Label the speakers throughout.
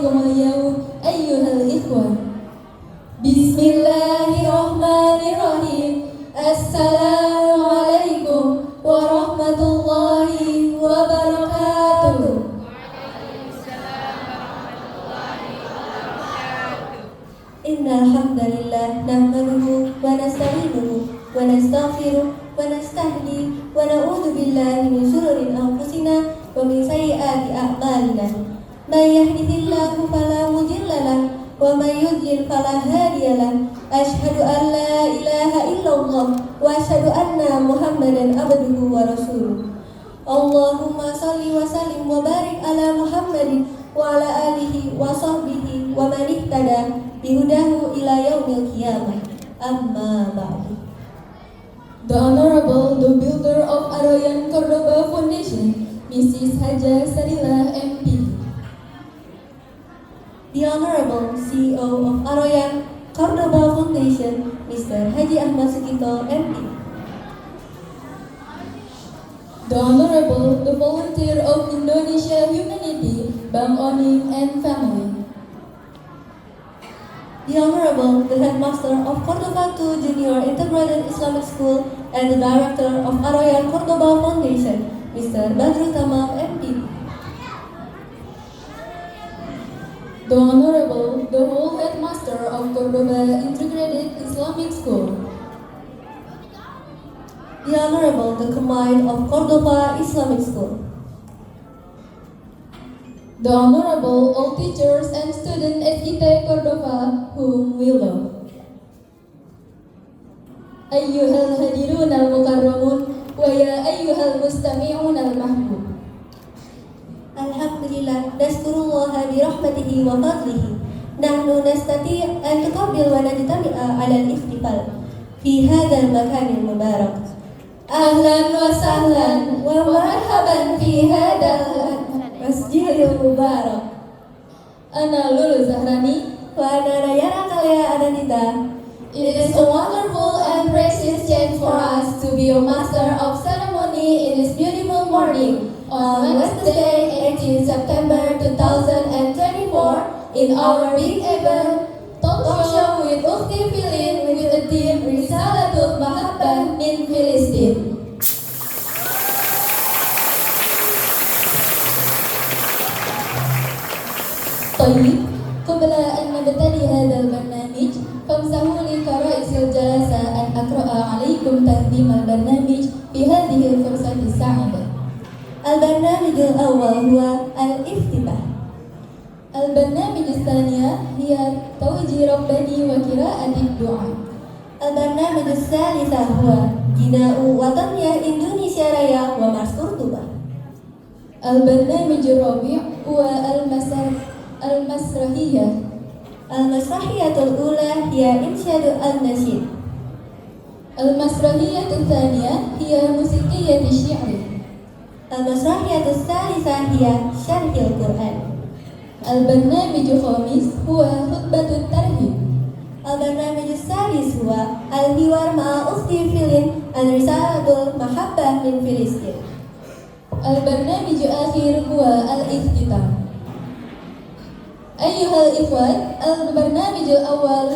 Speaker 1: عليكم اليوم أيها الإخوة. بسم الله الرحمن الرحيم. السلام عليكم ورحمة الله وبركاته. إن الحمد لله نحمده ونستعينه ونستغفره ونستهديه ونعوذ بالله من شرور أنفسنا ومن سيئات أعمالنا. من يهده الله فلا مضل له ومن يضلل فلا هادي له. أشهد أن لا إله إلا الله وأشهد أن محمدا عبده ورسوله. اللهم صل وسلم وبارك على محمد وعلى آله وصحبه ومن اهتدى بهداه إلى يوم القيامة. أما بعد.
Speaker 2: The Honorable, the builder of Aroyan Cordoba Foundation, Mrs. Haja Sarilah MP.
Speaker 3: The Honorable CEO of Aroyan Cordoba Foundation, Mr. Haji Ahmad Sukito MP.
Speaker 2: The Honorable, the volunteer of Indonesia Humanity, Bang Onim and family.
Speaker 3: The Honorable, the Headmaster of Cordoba II Junior Integrated Islamic School and the Director of Aroyan Cordoba Foundation, Mr. Badrul Tamam MP.
Speaker 2: The Honorable, the whole Headmaster of Cordoba Integrated Islamic School.
Speaker 3: The Honorable, the Combined of Cordoba Islamic School.
Speaker 2: The Honorable, all teachers and students SIT Cordoba whom we love. Ayyuhal hadirun al-mukarramun wa ya ayyuhal mustami'un al-mahbub.
Speaker 3: Alhamdulillah, naskurullaha birahmatihi wa fadlihi. Nahnu nastati' an tuqabbil wa najtami'a ala al-ihtifal fi hadzal makan al-mubarak.
Speaker 2: Ahlan wa sahlan wa marhaban fi hadzal
Speaker 3: Masjidil Mubarak.
Speaker 2: Ana Lulu Zahrani
Speaker 3: Wa ana Rayana Kalea Ananita.
Speaker 2: It is a wonderful and precious chance for us to be a master of ceremony in this beautiful morning on Wednesday, 18 September 2024 in our big event talk show with Ukhti Filin with the theme Risalatul Mahabbah min Filistin. طيب قبل أن نبتدي هذا البرنامج فامسحوا لي كرئيس الجلسة أن أقرأ عليكم تقديم البرنامج في هذه الفرصة السعيدة.
Speaker 3: البرنامج الأول هو الافتتاح.
Speaker 2: البرنامج الثانية هي توجيه رباني وقراءة الدعاء.
Speaker 3: البرنامج الثالث هو بناء وتنمية إندونيسيا رايا ومارس قرطبة.
Speaker 2: البرنامج الرابع هو المسرحية.
Speaker 3: المسرحية الأولى هي إنشاد النشيد.
Speaker 2: المسرحية الثانية هي موسيقية الشعر.
Speaker 3: المسرحية الثالثة هي شرح القرآن.
Speaker 2: البرنامج الخامس هو خطبة الترحيب.
Speaker 3: البرنامج السادس هو الحوار مع أختي فيلين عن رسالة المحبة من فلسطين.
Speaker 2: البرنامج الأخير هو الاختتام. أيها الإخوة، البرنامج الأول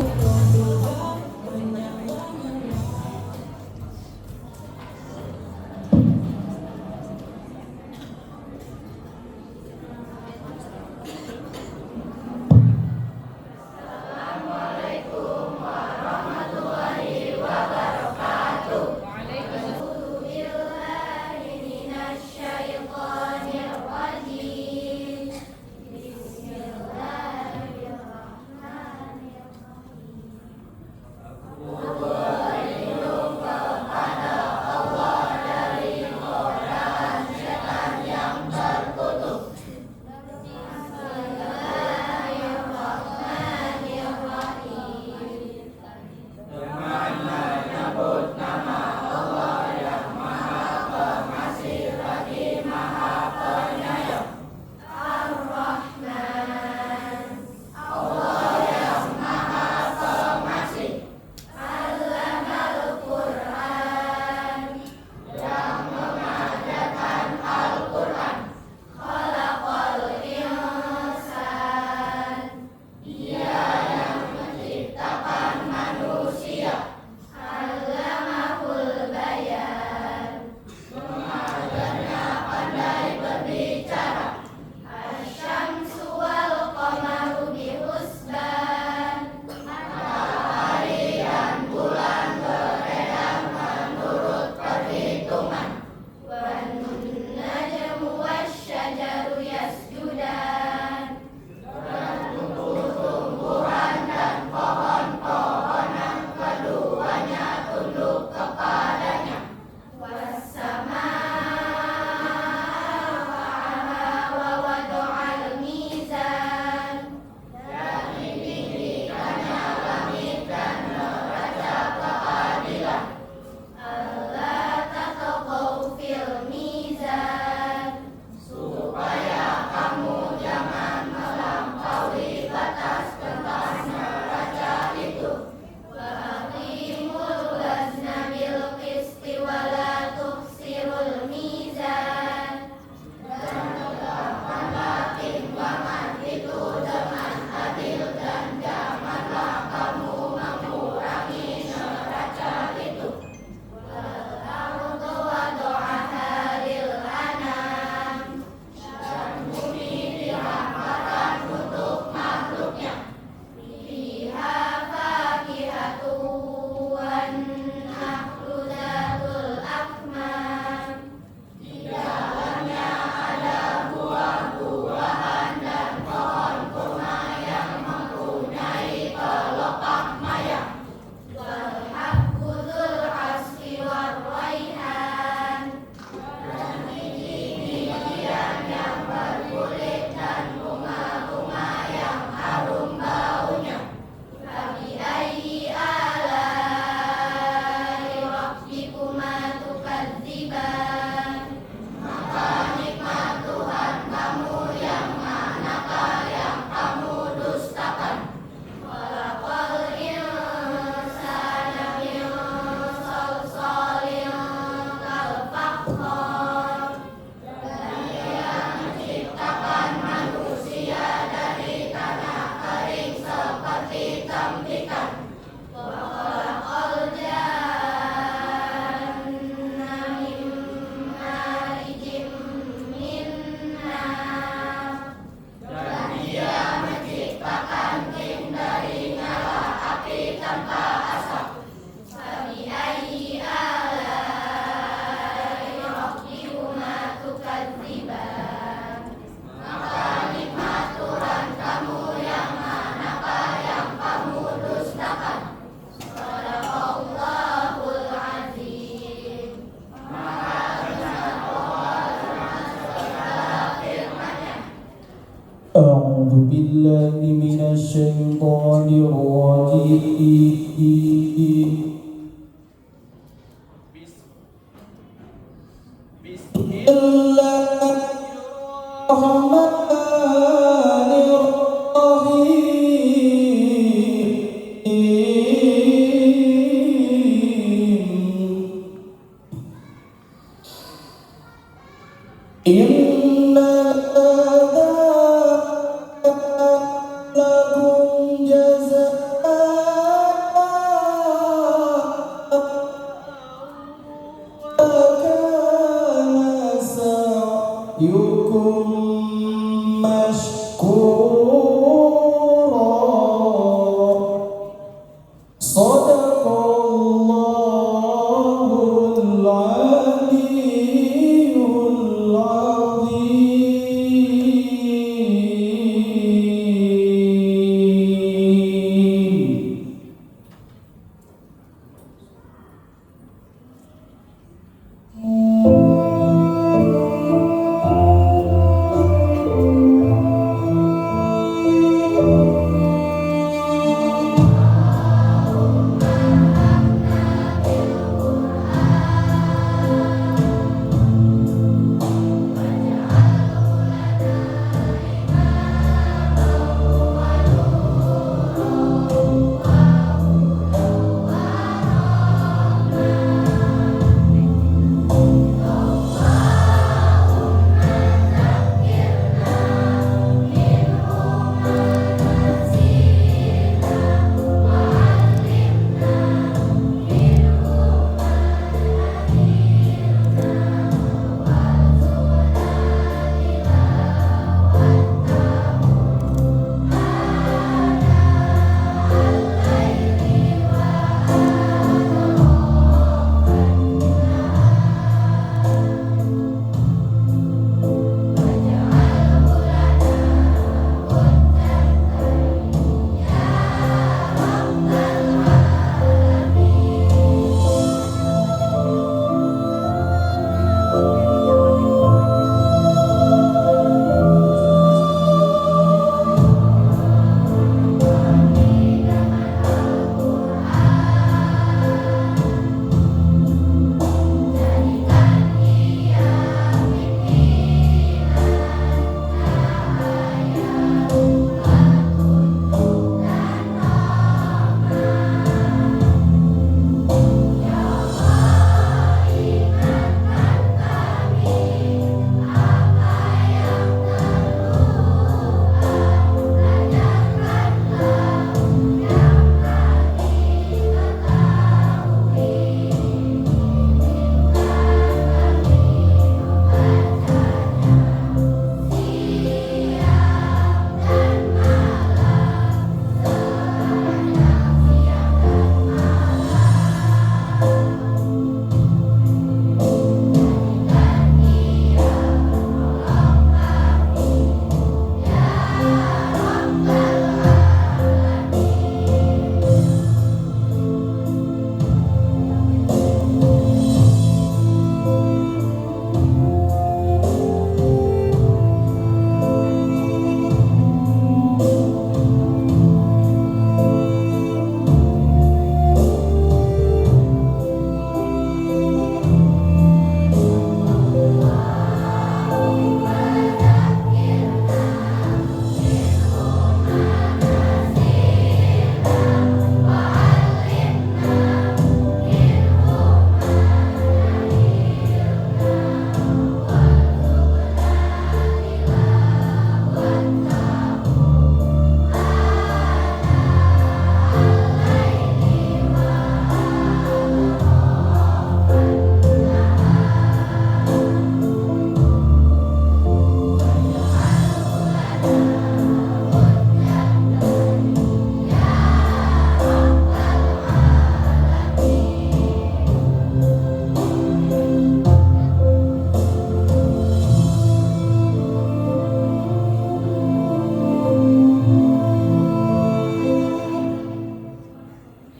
Speaker 4: أعوذ بالله من الشيطان الرجيم. بسم الله الرحمن Inna hadza lakum jazaa'an kana sa'yukum mashkura. Shadaqallahul aliyyul azim.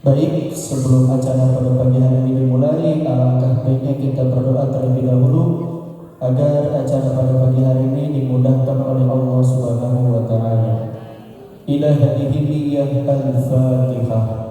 Speaker 4: Baik, sebelum acara pada pagi hari ini dimulai, alangkah baiknya kita berdoa terlebih dahulu agar acara pada pagi hari ini dimudahkan oleh Allah Subhanahu wa Ta'ala. إلى هذه النية الفاتحة.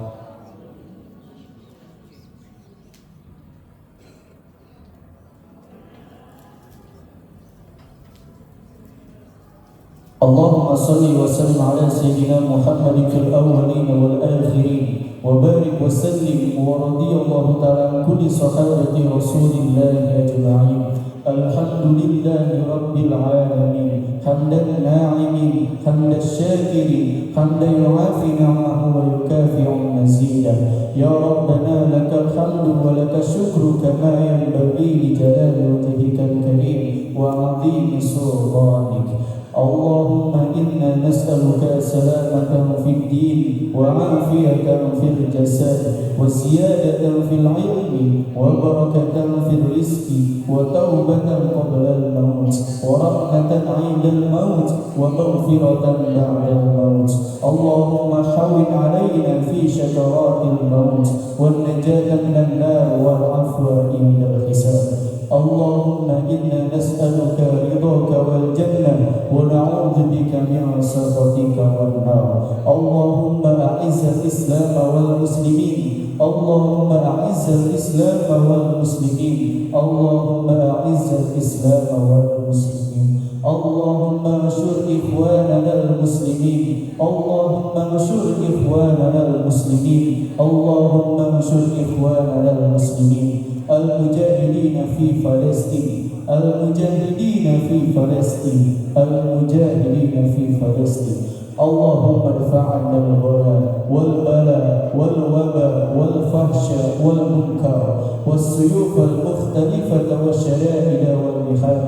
Speaker 4: اللهم صل وسلم على سيدنا محمد في الأولين والآخرين وبارك وسلم ورضي الله تعالى عن كل صحابة رسول الله أجمعين. الحمد لله رب العالمين حمدا الناعمين حمد الشاكرين حمدا يوافي نعمه ويكافئ مزيدا. يا ربنا لك الحمد ولك الشكر كما ينبغي لجلال وجهك الكريم وعظيم سلطانك. اللهم إنا نسألك سلامة في الدين وعافية في الجسد وزيادة في العلم وبركة في الرزق وتوبة قبل الموت ورحمة عند الموت ومغفرة بعد الموت. اللهم حول علينا في شكرات الموت والنجاة من النار والعفو عند الحساب. اللهم إنا نسألك رضاك والجنة ونعوذ بك من سخطك والنار. اللهم أعز الإسلام والمسلمين. اللهم أعز الإسلام والمسلمين. اللهم أعز الإسلام والمسلمين. اللهم انصر إخواننا المسلمين. اللهم انصر إخواننا المسلمين. اللهم انصر إخواننا المسلمين المجاهدين في فلسطين. المجاهدين في فلسطين. المجاهدين في فلسطين. اللهم ارفع عنا الغلا والبلاء والوباء والفحشاء والمنكر والسيوف المختلفة والشدائد والمحن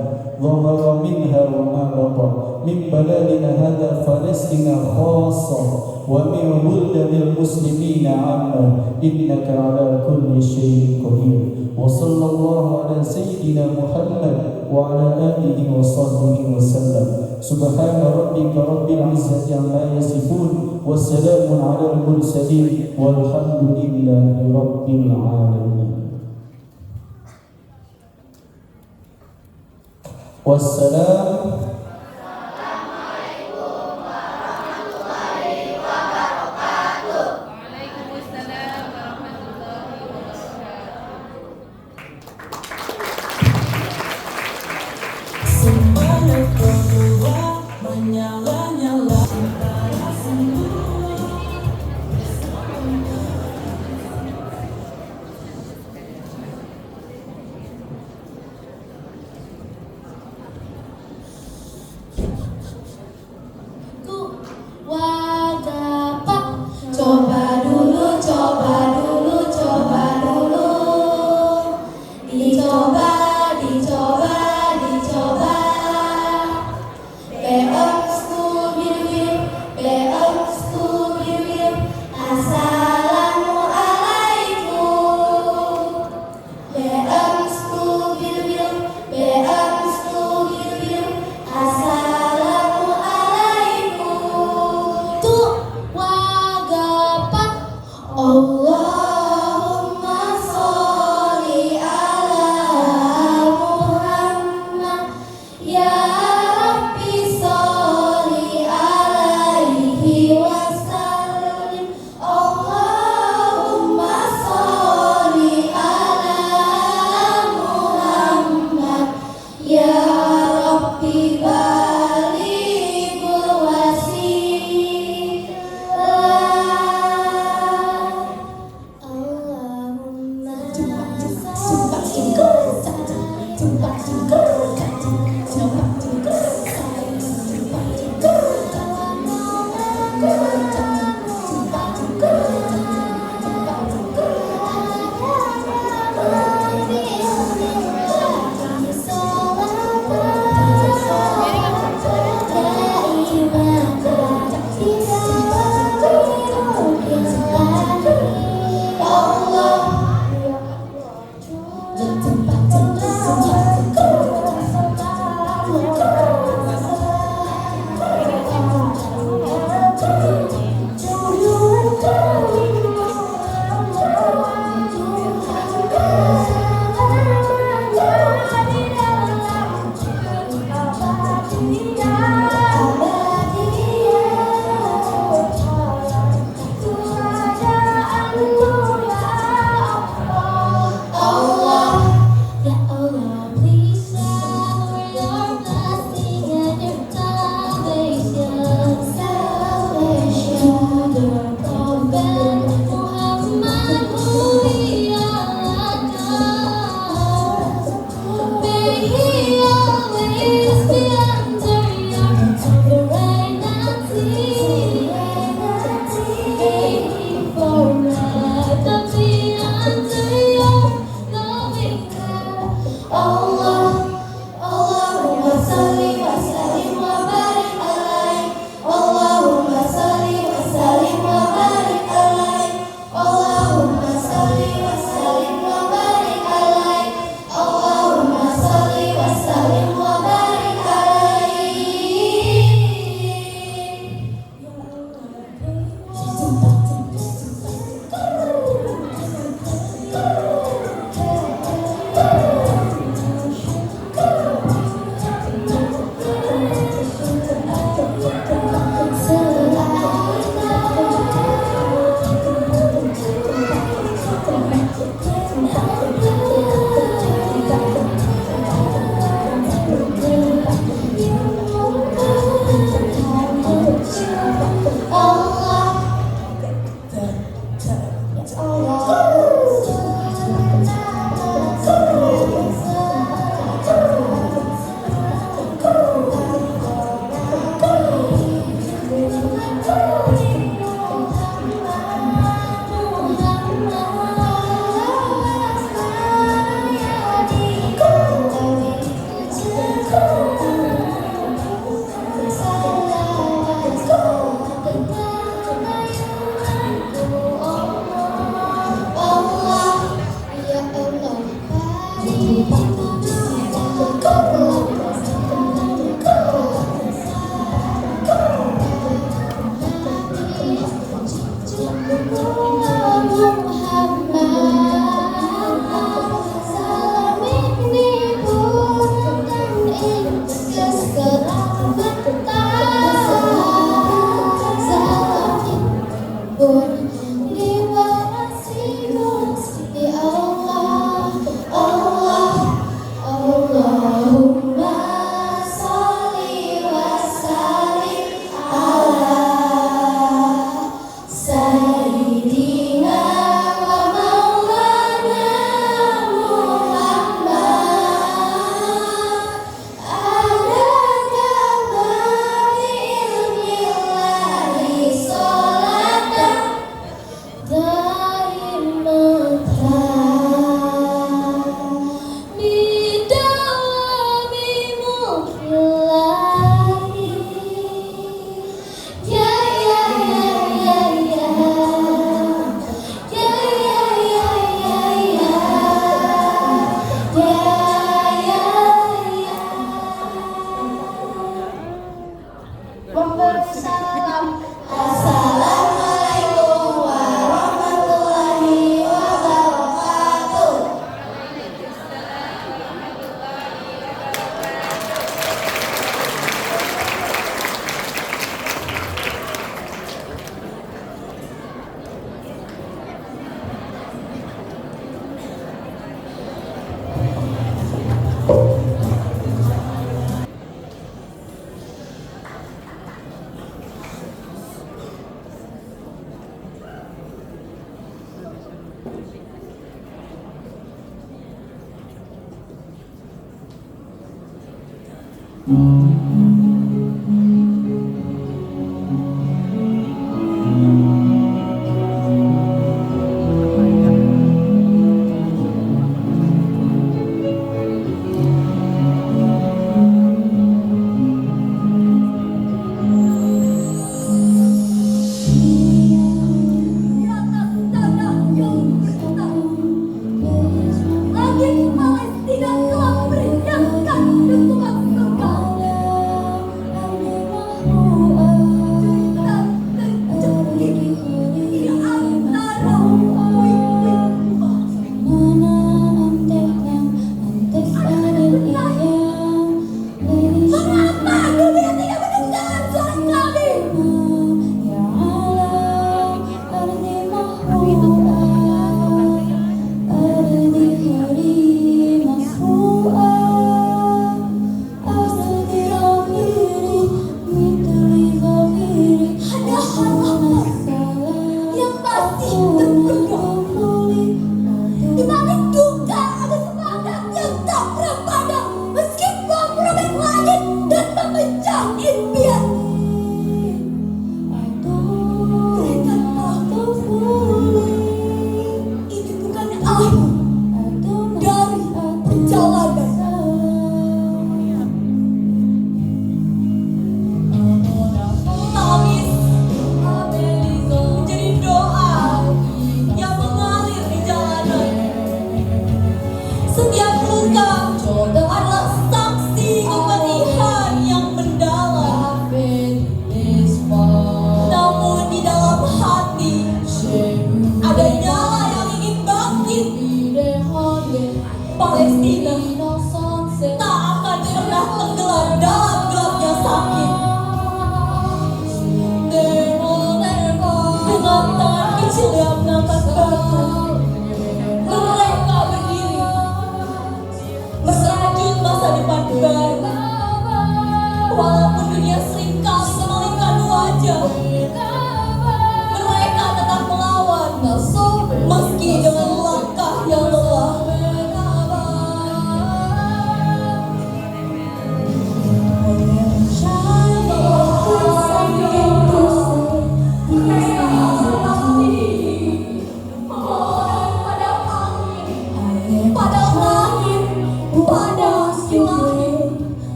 Speaker 4: ظهر منها وما بطن من بلادنا هذا فلسطين خاصة ومن بلدان المسلمين عامة إنك على كل شيء قدير. وصلى الله على سيدنا محمد وعلى آله وصحبه وسلم. سبحان ربك رب العزة عما يصفون والسلام على المرسلين والحمد لله رب العالمين. والسلام.
Speaker 2: Coba dulu, coba dulu, coba dulu. Dicoba, dicoba, dicoba. Beom school biru-biru, beom school biru-biru. Assalamualaikum. Beom school biru-biru, beom school biru-biru. Assalamualaikum. Tuh, wagapak. Allahumma sholli ala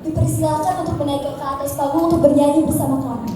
Speaker 2: Dipersilakan untuk menaik ke atas panggung untuk bernyanyi bersama kami.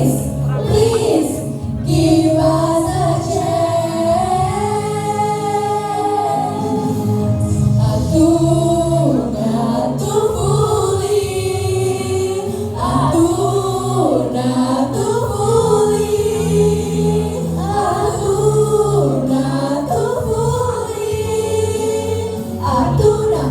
Speaker 2: please give us a chance. Not to fully, not to fully, not to fully, Atuna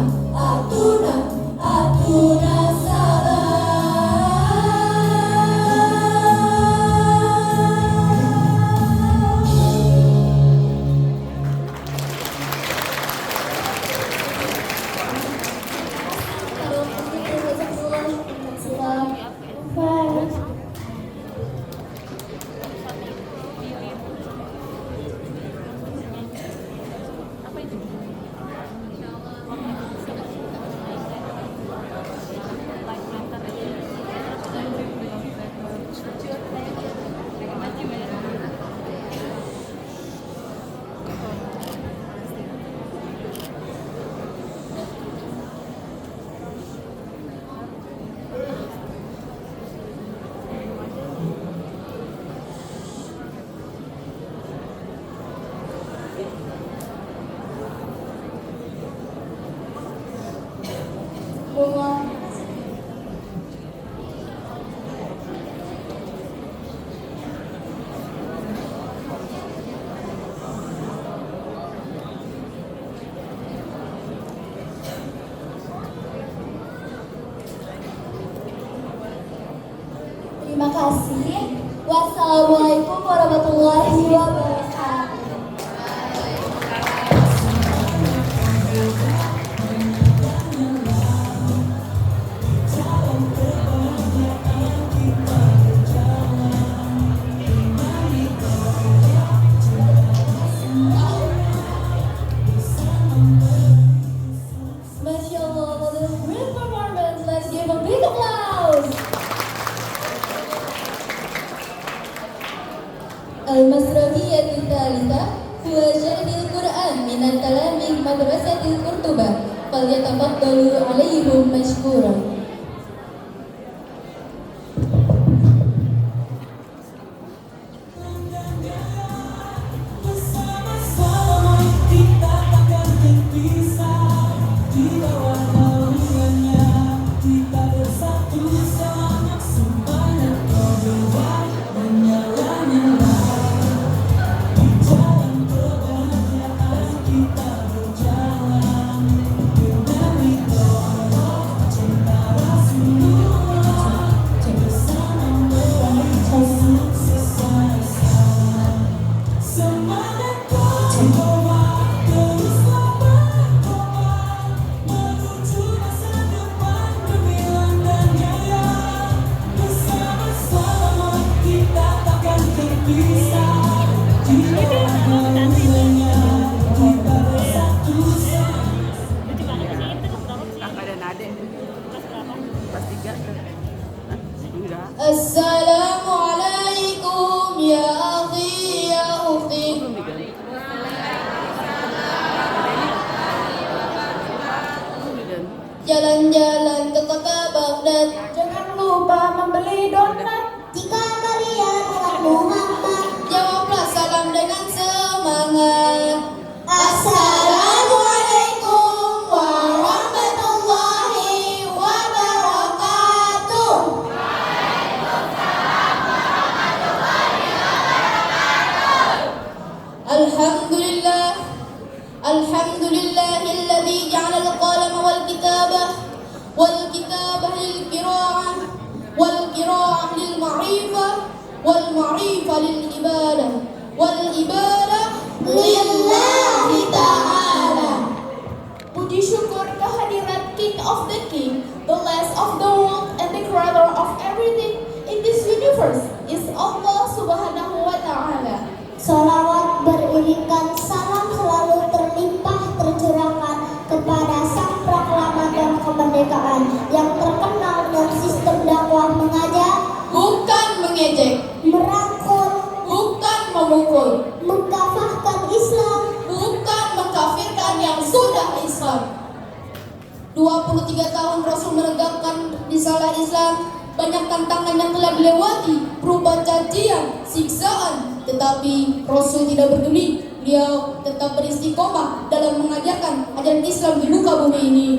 Speaker 2: Terima kasih. Wassalamualaikum warahmatullahi wabarakatuh.
Speaker 3: Masya Allah, what a great performance. Let's give a big applause. Al-Masrahiyah Tsalitsah huwa syahrul Qur'an min al-talami madrasatil Qurtubah falyatafaddalu 'alaihim mashkuran. Assalamualaikum ya akhi ya ukhti. Jalan-jalan ke kota Baghdad,
Speaker 2: Jangan lupa membeli donat.
Speaker 5: Jika kalian umat Muhammad,
Speaker 3: jawablah salam dengan semangat.
Speaker 5: Assalamualaikum warahmatullahi wabarakatuh.
Speaker 3: Alhamdulillah, alhamdulillahilladzi ja'ala al-qalama wal kitabah lil qira'ah wal qira'ah lil ma'rifah wal ma'rifah lil ibadah wal ibadah
Speaker 5: Lillahi ta'ala.
Speaker 2: Puji syukur kehadirat King of the King, the last of the world and the creator of everything in this universe is Allah Subhanahu wa Ta'ala.
Speaker 5: Salawat beriringkan, salam selalu terlimpah tercurahkan kepada sang proklamator kemerdekaan yang terkenal dengan sistem dakwah mengajak,
Speaker 3: bukan mengejek,
Speaker 5: merangkul,
Speaker 3: bukan memukul,
Speaker 5: mengkafahkan Islam,
Speaker 3: bukan mengkafirkan yang sudah Islam. 23 tahun Rasul menegakkan risalah Islam,
Speaker 2: banyak tantangan yang telah dilewati, berupa cacian, siksaan, tetapi Rasul tidak peduli. Beliau tetap beristiqomah dalam mengajarkan ajaran Islam di muka bumi ini.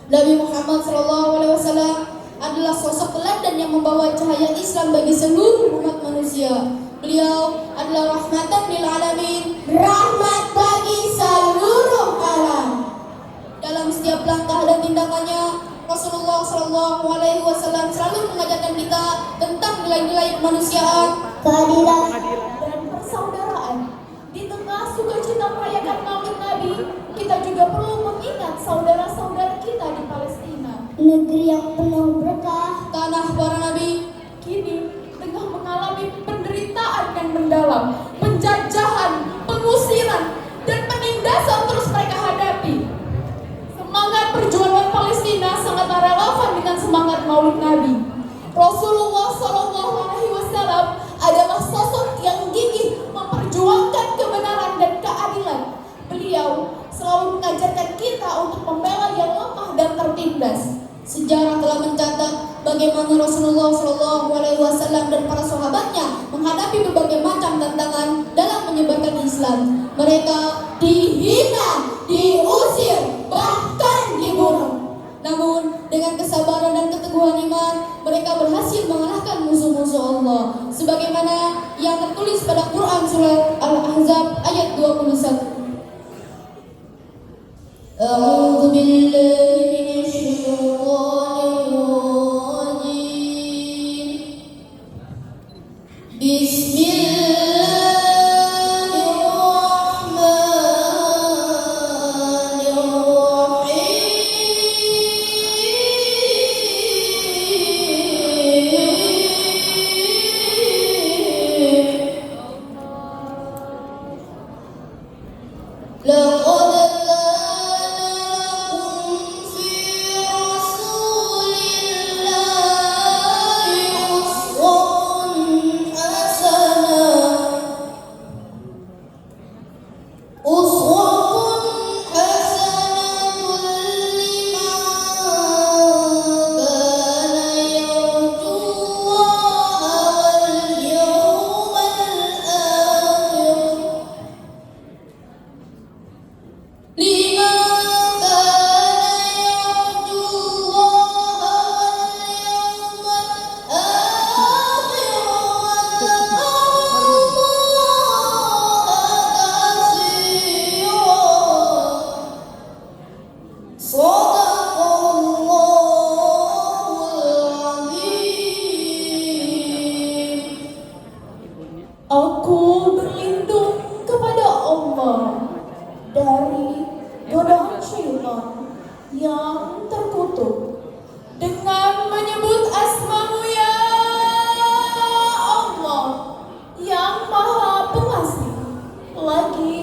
Speaker 2: Nabi Muhammad SAW adalah sosok teladan yang membawa cahaya Islam bagi seluruh umat manusia. Beliau adalah rahmatan lil alamin,
Speaker 5: rahmat bagi seluruh alam.
Speaker 2: dalam setiap langkah dan tindakannya. Rasulullah SAW selalu mengajarkan kita tentang nilai-nilai kemanusiaan,
Speaker 5: Keadilan
Speaker 2: dan persaudaraan. Di tengah sukacita merayakan Maulid Nabi, kita juga perlu mengingat saudara-saudara kita di Palestina,
Speaker 5: negeri yang penuh berkah.
Speaker 2: tanah para nabi, kini tengah mengalami penderitaan yang mendalam, penjajahan, pengusiran, dan penindasan terus mereka hadapi. Semangat perjuangan Palestina sangat relevan dengan semangat Maulid Nabi. Rasulullah SAW adalah sosok yang gigih memperjuangkan kebenaran dan keadilan. Beliau selalu mengajarkan kita untuk membela yang lemah dan tertindas. Sejarah telah mencatat bagaimana Rasulullah SAW dan para sahabatnya menghadapi berbagai macam tantangan dalam menyebarkan Islam. Mereka dihina, diusir, bahkan dibunuh. Namun dengan kesabaran dan keteguhan iman, mereka berhasil mengalahkan musuh-musuh Allah. Sebagaimana yang tertulis pada Quran Surat Al-Ahzab ayat 21. A'udzu billahi minasyaitonir rajim. Aku berlindung kepada Allah dari godaan syaitan yang terkutuk dengan menyebut asma-Mu ya Allah yang Maha Pengasih lagi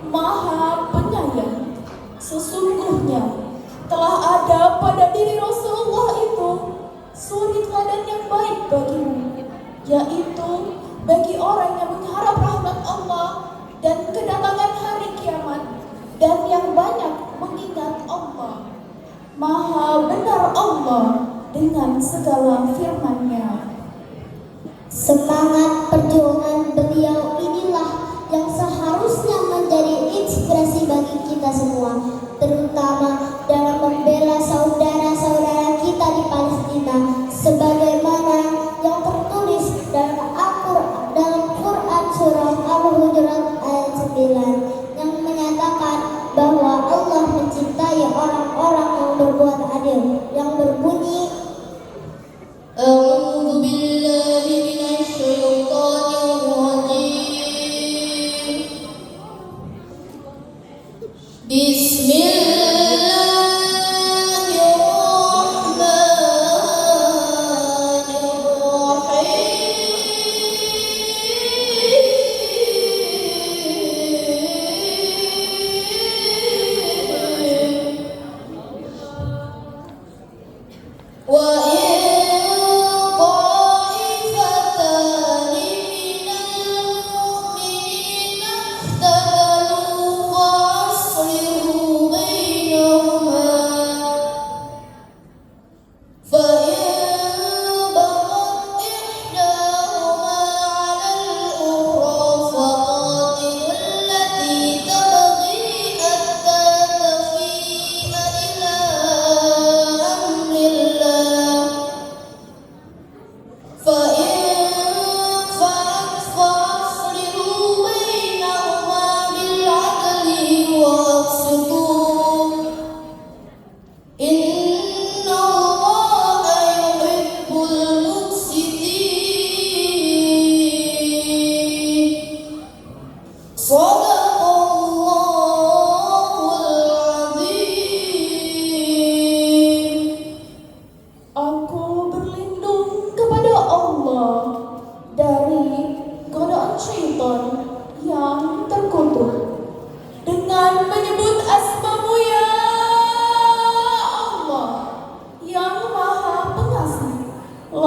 Speaker 2: Maha Penyayang. Sesungguhnya telah ada pada diri Rasulullah itu suri teladan yang baik bagimu, yaitu bagi orang yang mengharap rahmat Allah dan kedatangan hari kiamat, dan yang banyak mengingat Allah. Maha benar Allah dengan segala firman-Nya.
Speaker 5: Semangat perjuangan beliau inilah yang seharusnya menjadi inspirasi bagi kita semua, terutama dalam membela saudara-saudara kita di Palestina, sebagaimana yang tertulis dalam Quran surah Al-Hujurat ayat 9 yang menyatakan bahwa Allah mencintai orang-orang yang berbuat adil, yang berbunyi
Speaker 2: A'udzu billahi minasyaitonir rajim. Bismillahirrahmanirrahim. Wa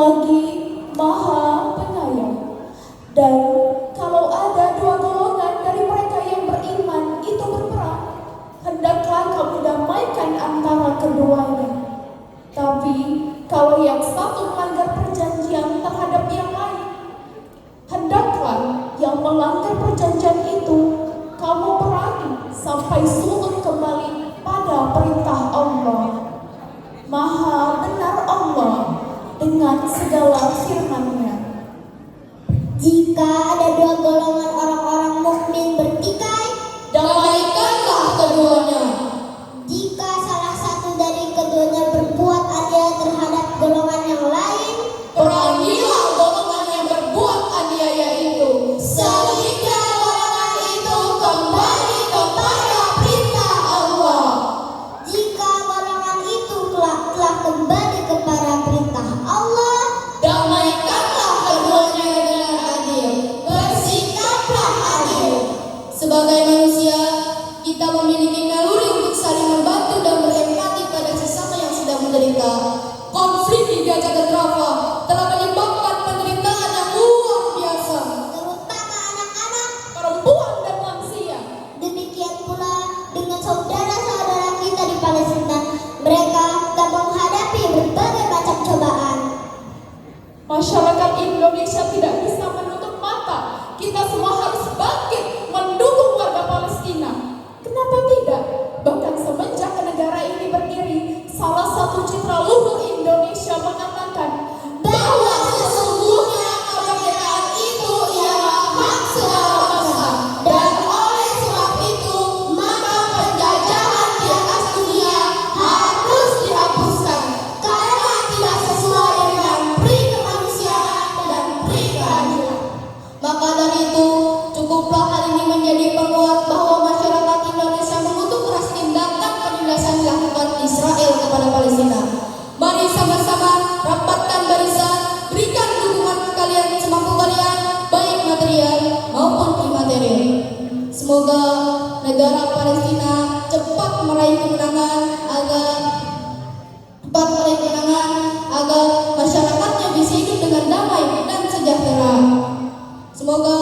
Speaker 2: lagi Maha Penyayang. Dan kalau ada dua golongan dari mereka yang beriman itu berperang, hendaklah kamu damaikan antara keduanya. Tapi kalau yang satu melanggar perjanjian terhadap yang lain, hendaklah yang melanggar perjanjian itu kamu perangi sampai surut kembali pada perintah Allah. Maha benar Allah dengan segala firman-Nya.
Speaker 5: Jika ada dua golongan orang-orang mukmin bertikai,
Speaker 2: Damaikanlah keduanya.
Speaker 5: jika salah satu dari keduanya berbuat adil terhadap golongan yang lain,
Speaker 2: Perangilah golongan yang berbuat aniaya itu, sehingga golongan itu kembali kepada perintah Allah.
Speaker 5: jika golongan itu telah kembali kepada perintah Allah,
Speaker 2: Damaikanlah keduanya dengan adil, bersikaplah adil. Sebagai manusia, kita memiliki naluri untuk saling membantu dan berempati pada sesama yang sedang menderita. Konflik di Gaza dan Rafah telah menyebabkan penderitaan yang luar biasa,
Speaker 5: terutama anak-anak.
Speaker 2: perempuan dan lansia.
Speaker 5: Demikian pula dengan saudara-saudara kita di Palestina, mereka telah menghadapi berbagai macam cobaan.
Speaker 2: Masyarakat Indonesia tidak bisa menutup mata. Kita semua harus bangkit mendukung warga Palestina. Kenapa tidak? Bahkan semenjak negara ini berdiri, salah satu citra luhur Indonesia mengatakan bahwa sesungguhnya kemerdekaan itu ialah hak segala bangsa, dan oleh sebab itu maka penjajahan di atas dunia harus dihapuskan karena tidak sesuai dengan pri kemanusiaan dan pri keadilan. Maka dari itu, cukuplah hal ini menjadi penguat bahwa masyarakat Indonesia mengutuk keras tindakan penindasan dilakukan Israel kepada Palestina. Mari sama-sama rapatkan barisan, berikan dukungan kalian semampu kalian, baik material maupun imaterial. Semoga negara Palestina cepat meraih kemenangan agar masyarakatnya bisa hidup dengan damai dan sejahtera. Semoga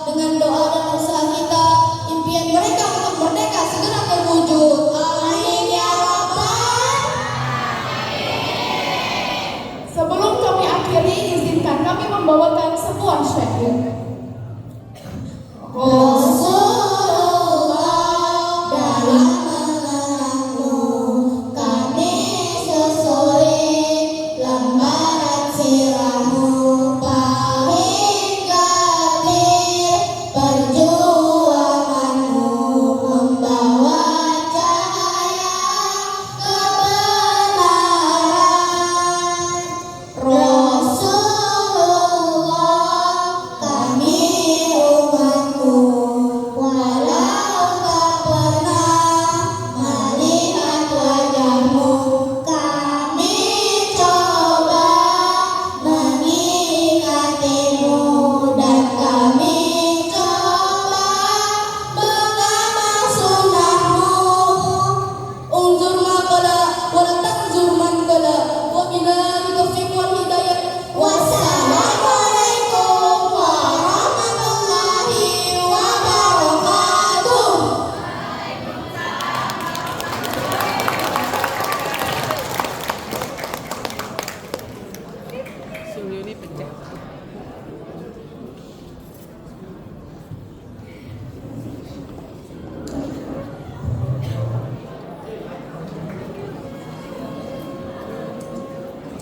Speaker 2: dengan doa dan usaha kita, impian mereka untuk merdeka segera terwujud. Amin ya Rabbal. Sebelum kami akhiri, izinkan kami membawakan sebuah syair. Rasulullah dalam mengenangmu, kami sesulit lembaran sirahmu, pahit getir perjuanganmu, membawa cahaya kebenaran. Rasulullah, kami umatmu, walau tak pernah melihat wajahmu, kami coba mengingatimu, dan kami coba mengamal sunnahmu. Unzur maqala wala tanzur man qala, wa billahi taufiq wal hidayah. Wassalamualaikum warahmatullahi wabarakatuh.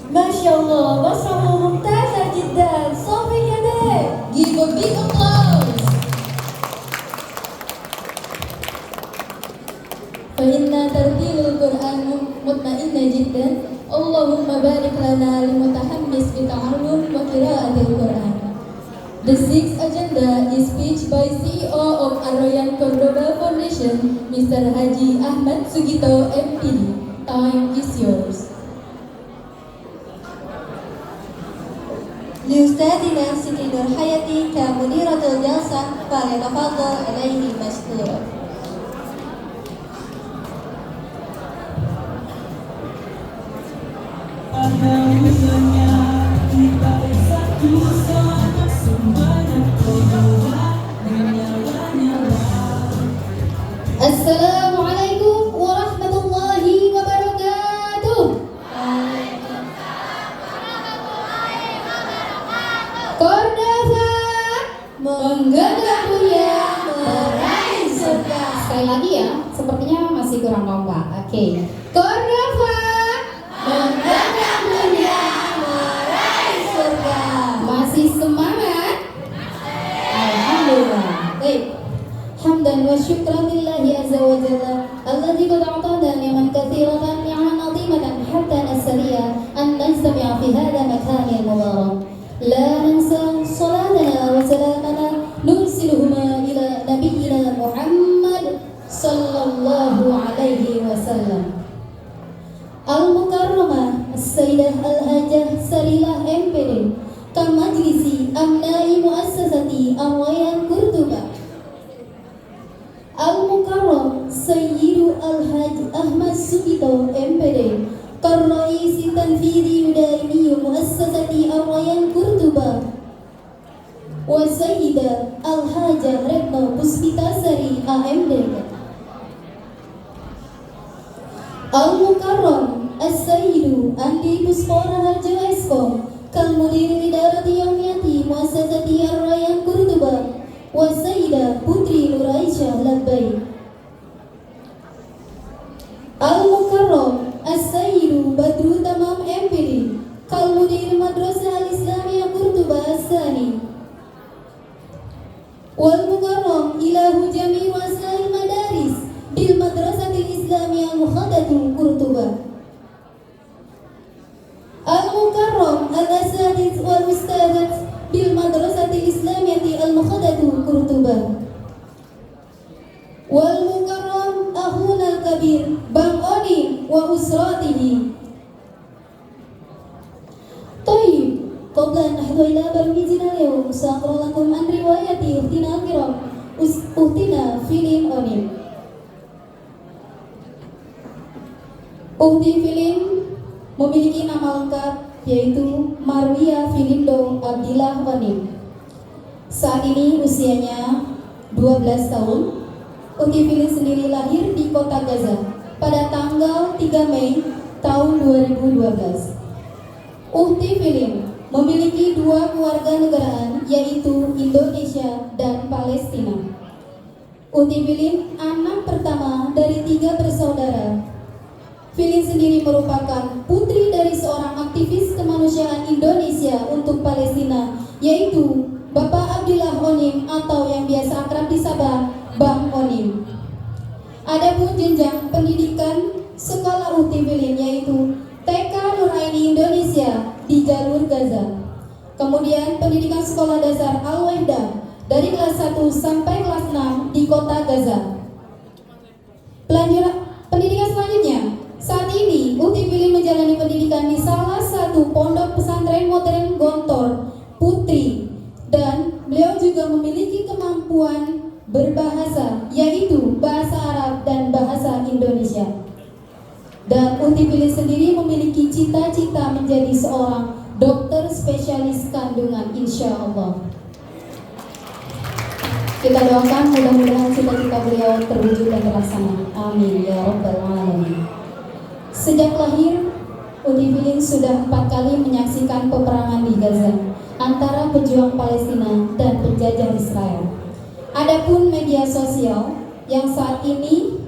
Speaker 3: Masya Allah, masrahu mumtazah jiddan. Sofi Yadeh.
Speaker 2: Give a big applause.
Speaker 3: فإن ترتيل القرآن مطمئن جدا. اللهم بارك لنا لمتحمس بتعلم وقراءة القرآن. The sixth agenda is speech by CEO of Arroyan Cordoba Foundation, Mr. Haji Ahmad Sugito, MPD. Time is yours. لأستاذنا سيدي نور حياتي كمديرة الجلسة فليتفضل إليه مشكورا.
Speaker 6: Pada masanya kita
Speaker 2: Cordova menggenggam dunia meraih surga. Sekali lagi ya, sepertinya masih kurang kompak. Oke. Cordova menggenggam dunia meraih surga. Masih semangat? Alhamdulillah. Baik. Hamdan wa syukran lillahi azza wa jalla alladzi qad a'tana ni'man katsiratan ni'man 'azimatan hatta nasriya an najtami'a fi hadha makanil mubarak. La nansa salatana wa salamana nursiluhuma ila nabiyyina Muhammad sallallahu alaihi wasallam. Al-Mukarramah As-Sayyidah Al-Hajjah Sarilah MPD Kamajlisi Amnai Muassasati Amwayan Kurtuba. Al-Mukarram Sayyidu Al-Hajj Ahmad Sukito MPD Karraisi Tanfidi Yudaimi Muassasati Amwayan Kurtuba wa Sayyidah Al-Hajjah Retno Puspitasari AMD. Al-Mukarram As-Sayyidu Andi Puspora Harjo Eskom Kalmudir Idarati Yawmiyati Muassasati Ar-Rayan Kurtuba wa Sayyidah Putri Nur Aisyah Labbaik. Al-Mukarram As-Sayyidu Badru Tamam MPD Kalmudir Madrasah Al-Islamiyah Kurtuba As-Sani wal Mukarram Ilahu Jami Wasail Madaris bil Madrasatil Islamiyah Mukhadatu Kurtuba. Al-Mukarram Al-Asatidz wal Ustadzat bil Madrasatil Islamiyati Al-Mukhadatu Kurtuba. Wal Mukarram Akhuna Al-Kabir Bang Onim wa usratihi. Tayyib, qabla an nahdhu ila barnamijina al-yawm saqra lakum an riwayati ukhtina al-kiram ukhtina Filin Onim. Ukhti Filin memiliki nama lengkap yaitu Marwia Filindo Abdillah Onim. Saat ini usianya 12 tahun. Ukhti Filin sendiri lahir di kota Gaza pada tanggal 3 Mei tahun 2012. Ukhti Filin memiliki dua kewarganegaraan yaitu Indonesia dan Palestina. Ukhti Filin anak pertama dari 3 bersaudara. Filin sendiri merupakan putri dari seorang aktivis kemanusiaan Indonesia untuk Palestina, yaitu Bapak Abdillah Onim atau yang biasa akrab disapa Bang Onim. Adapun jenjang pendidikan sekolah Ukhti Filin yaitu TK Nuraini Indonesia di jalur Gaza. Kemudian pendidikan sekolah dasar Al-Wahdah dari kelas 1 sampai kelas 6 di kota Gaza. Pendidikan selanjutnya, saat ini Ukhti Filin menjalani pendidikan di salah satu pondok pesantren modern Gontor Putri, dan beliau juga memiliki kemampuan berbahasa yaitu bahasa Arab dan bahasa Indonesia. Dan Ukhti Filin sendiri memiliki cita-cita menjadi seorang dokter spesialis kandungan, insya Allah. Kita doakan mudah-mudahan cita-cita beliau terwujud dan terlaksana. Amin ya rabbal alamin. Sejak lahir, Ukhti Filin sudah 4 kali menyaksikan peperangan di Gaza antara pejuang Palestina dan penjajah Israel. Adapun media sosial yang saat ini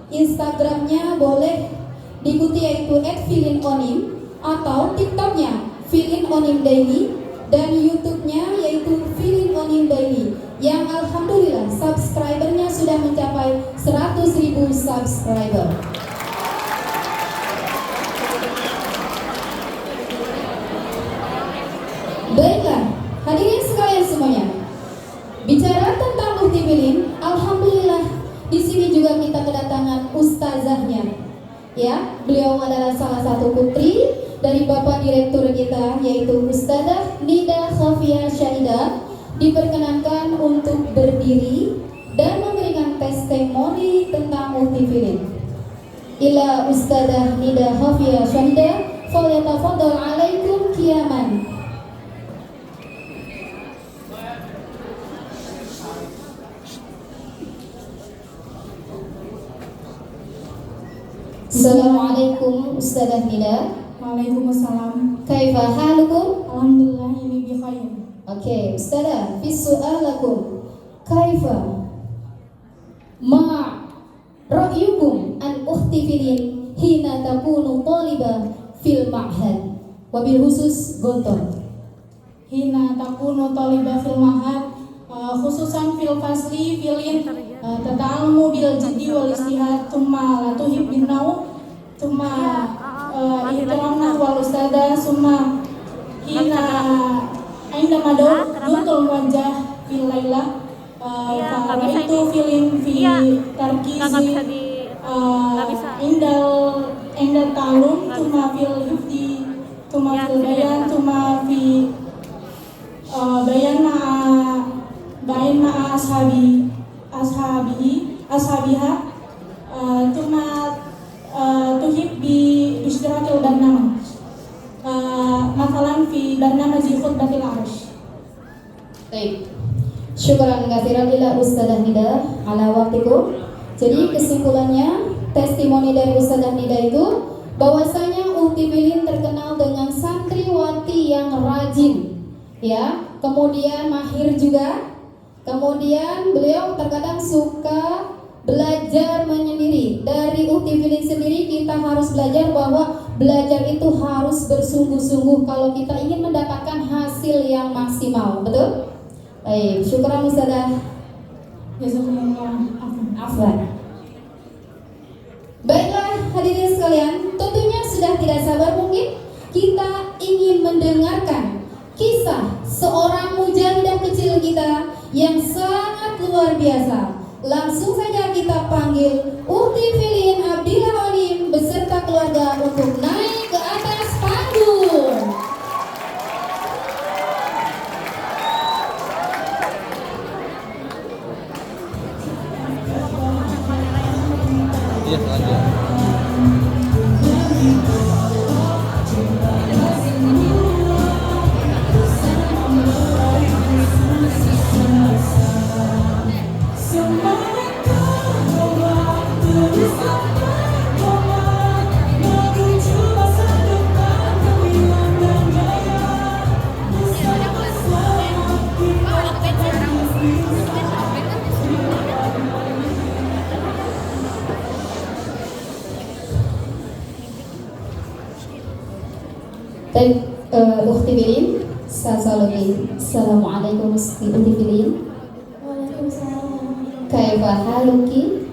Speaker 2: Instagramnya boleh diikuti yaitu @filinonim atau TikToknya Filin Onim Daily dan YouTube-nya yaitu Filin Onim Daily yang alhamdulillah subscribernya sudah mencapai 100.000 subscriber. Baiklah, hadirin sekalian semuanya. Bicara tentang Ukhti Filin, alhamdulillah di sini juga kita kedatangan ustazahnya. Ya, beliau adalah salah satu putri dari Bapak Direktur kita yaitu Ustazah Nida Khafia Syahidah. Diperkenankan untuk berdiri dan memberikan testimoni tentang Ukhti Filin. Ila Ustazah Nida Khafia Syahidah, falyatafaddal alaikum qiyaman. Assalamualaikum Ustazah Nida.
Speaker 6: Waalaikumsalam.
Speaker 2: Kaifa halukum?
Speaker 6: Alhamdulillah ini bi khair.
Speaker 2: Oke.
Speaker 3: Oke, Ustazah, fi su'alakum kaifa ma ra'yukum an ukhti filin hina takunu talibah fil ma'had wabil khusus Gontor.
Speaker 6: Hina takunu talibah fil ma'had khususan fil fasli filin tata'almu bil jiddi wal istihad thumma la tuhib bin nau thumma ihtiramna wal ustada thumma hina indama duntul wajah fil laila itu filin fi tarkizi indal ta'alum thumma fil hifdi thumma fil bayan thumma fi bayan ma'a ashabiha thumma tuhib bi ishtirakil barnamaj masalan fi barnamaji khutbatil arsh.
Speaker 3: Baik. Syukran katsiran ila Ustazah Nida ala waktikum. Jadi kesimpulannya testimoni dari Ustazah Nida itu bahwasanya Ukti Filin terkenal dengan santriwati yang rajin, ya, kemudian mahir juga. Kemudian beliau terkadang suka belajar menyendiri. Dari Ukti Filin sendiri kita harus belajar bahwa belajar itu harus bersungguh-sungguh kalau kita ingin mendapatkan hasil yang maksimal, betul? Baik, syukuran Ustazah.
Speaker 6: Jazakumullah
Speaker 3: Afwan. Baiklah hadirin sekalian, tentunya sudah tidak sabar mungkin kita ingin mendengarkan kisah seorang mujahidah kecil kita yang sangat luar biasa. Langsung saja kita panggil Ukti Filin Abdillah Olim beserta keluarga untuk naik ke atas panggung.
Speaker 7: Iya, sengaja.
Speaker 3: Baik, Ukti Filin, Assalamualaikum Ukti Filin.
Speaker 5: Waalaikumsalam.
Speaker 3: Kaifa haluki?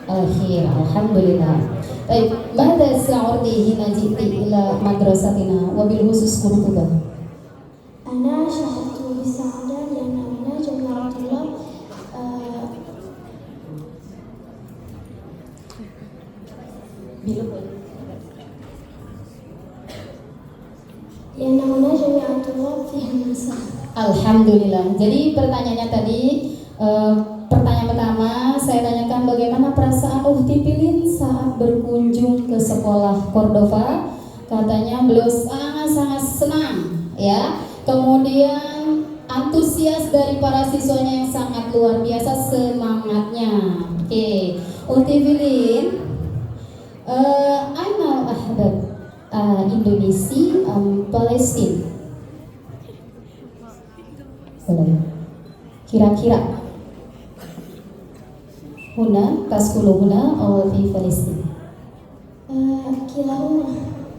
Speaker 3: Alhamdulillah. Baik, mada sa'urti hina ji'ti ila madrasatina wabil khusus Qurtubah.
Speaker 5: Ana syahadtu bisa'adah dan namina jami'atullah yang namanya jami'atullah fi hamasa.
Speaker 3: Alhamdulillah. Jadi pertanyaannya tadi, pertanyaan pertama saya tanyakan bagaimana perasaan Ukti Filin saat berkunjung ke sekolah Cordova. Katanya beliau sangat-sangat senang, ya. Kemudian antusias dari para siswanya yang sangat luar biasa semangatnya. Oke, Ukti Filin, Aina Ahbab Indonesia, Palestina. Kira-kira huna taskulu huna atau di Palestina?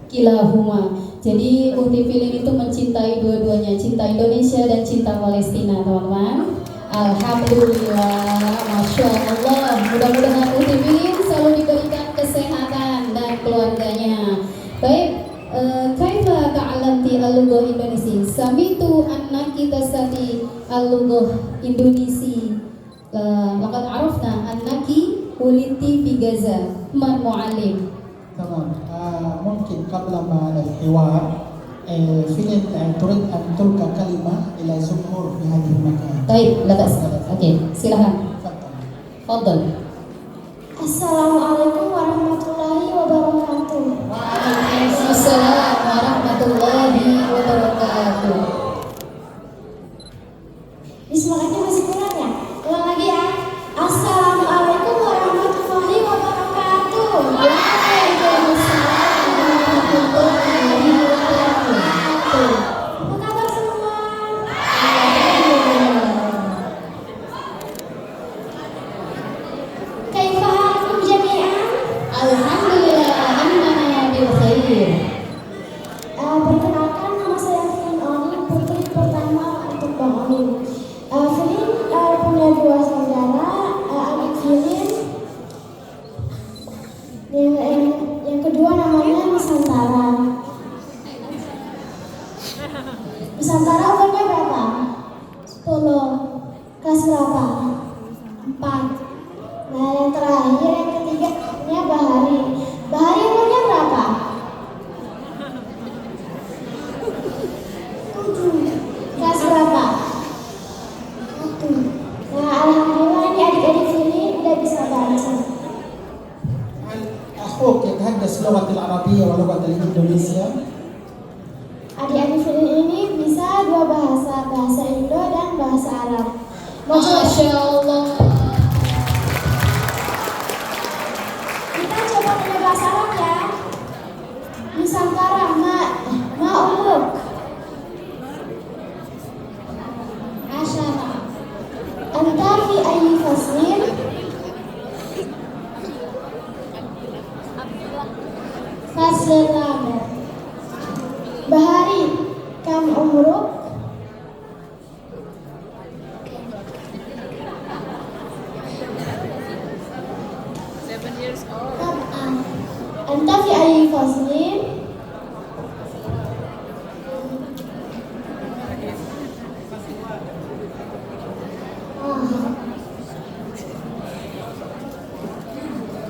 Speaker 3: Kilahuma. Jadi Ukti Filin itu mencintai dua-duanya, cinta Indonesia dan cinta Palestina, teman-teman. Alhamdulillah, masya Allah. Mudah-mudahan Ukti Filin selalu diberikan kesehatan dan keluarganya. Baik, kaifa ta'alamti al-lughah Indonesia? Samitu annaki tasati al-lughah Indonesia. Laqad arafna annaki uliti fi Gaza. Man mu'allim?
Speaker 8: تمام. ممكن قبل ما الحوار فيلم تريد أن تلقى كلمة إلى الجمهور في هذه المكان.
Speaker 3: Baik, lepas. Oke, silakan. Fadhal.
Speaker 5: Assalamualaikum warahmatullahi wabarakatuh.
Speaker 3: Waalaikumsalam warahmatullahi wabarakatuh.
Speaker 5: Semangatnya masih kurang ya? Ulang lagi ya. Assalamualaikum warahmatullahi wabarakatuh. Waalaikumsalam warahmatullahi wabarakatuh. Apa kabar semua? Nusantara umurnya berapa? 10. Kelas berapa? 4. Nah, yang terakhir, yang ketiganya Bahari. Bahari umurnya berapa? 7. Kelas berapa? 1. Nah, alhamdulillah ini adik-adik sini udah bisa baca.
Speaker 8: أخوك يتحدث اللغة العربية ولغة الإندونيسيا.
Speaker 5: Adik-adik sini ini bisa 2 bahasa, bahasa Indo dan bahasa Arab. Mau coba?
Speaker 2: Masya Allah.
Speaker 5: Kita coba dengan bahasa Arab ya. Nusantara, ma umruk. Asyara. Anta fi ayyi faslin? Faslun rabi'. Bahari, kam umruk? Anta fi ayyi faslin?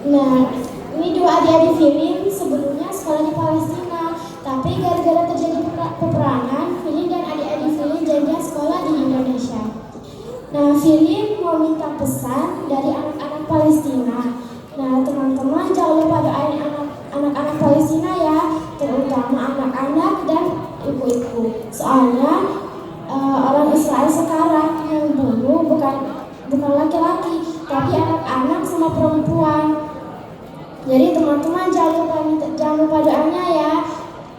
Speaker 5: Nah, ini 2 adik-adik Filin sebelumnya sekolah di Palestina, tapi gara-gara terjadi peperangan, Filin dan adik-adik Filin jadinya sekolah di Indonesia. Nah, Filin mau minta pesan dari anak-anak Palestina. Nah, teman-teman jangan lupa doain anak-anak Palestina ya, terutama anak-anak dan ibu-ibu. Soalnya orang Israel sekarang yang bunuh bukan laki-laki, tapi anak-anak sama perempuan. Jadi teman-teman jangan lupa doanya ya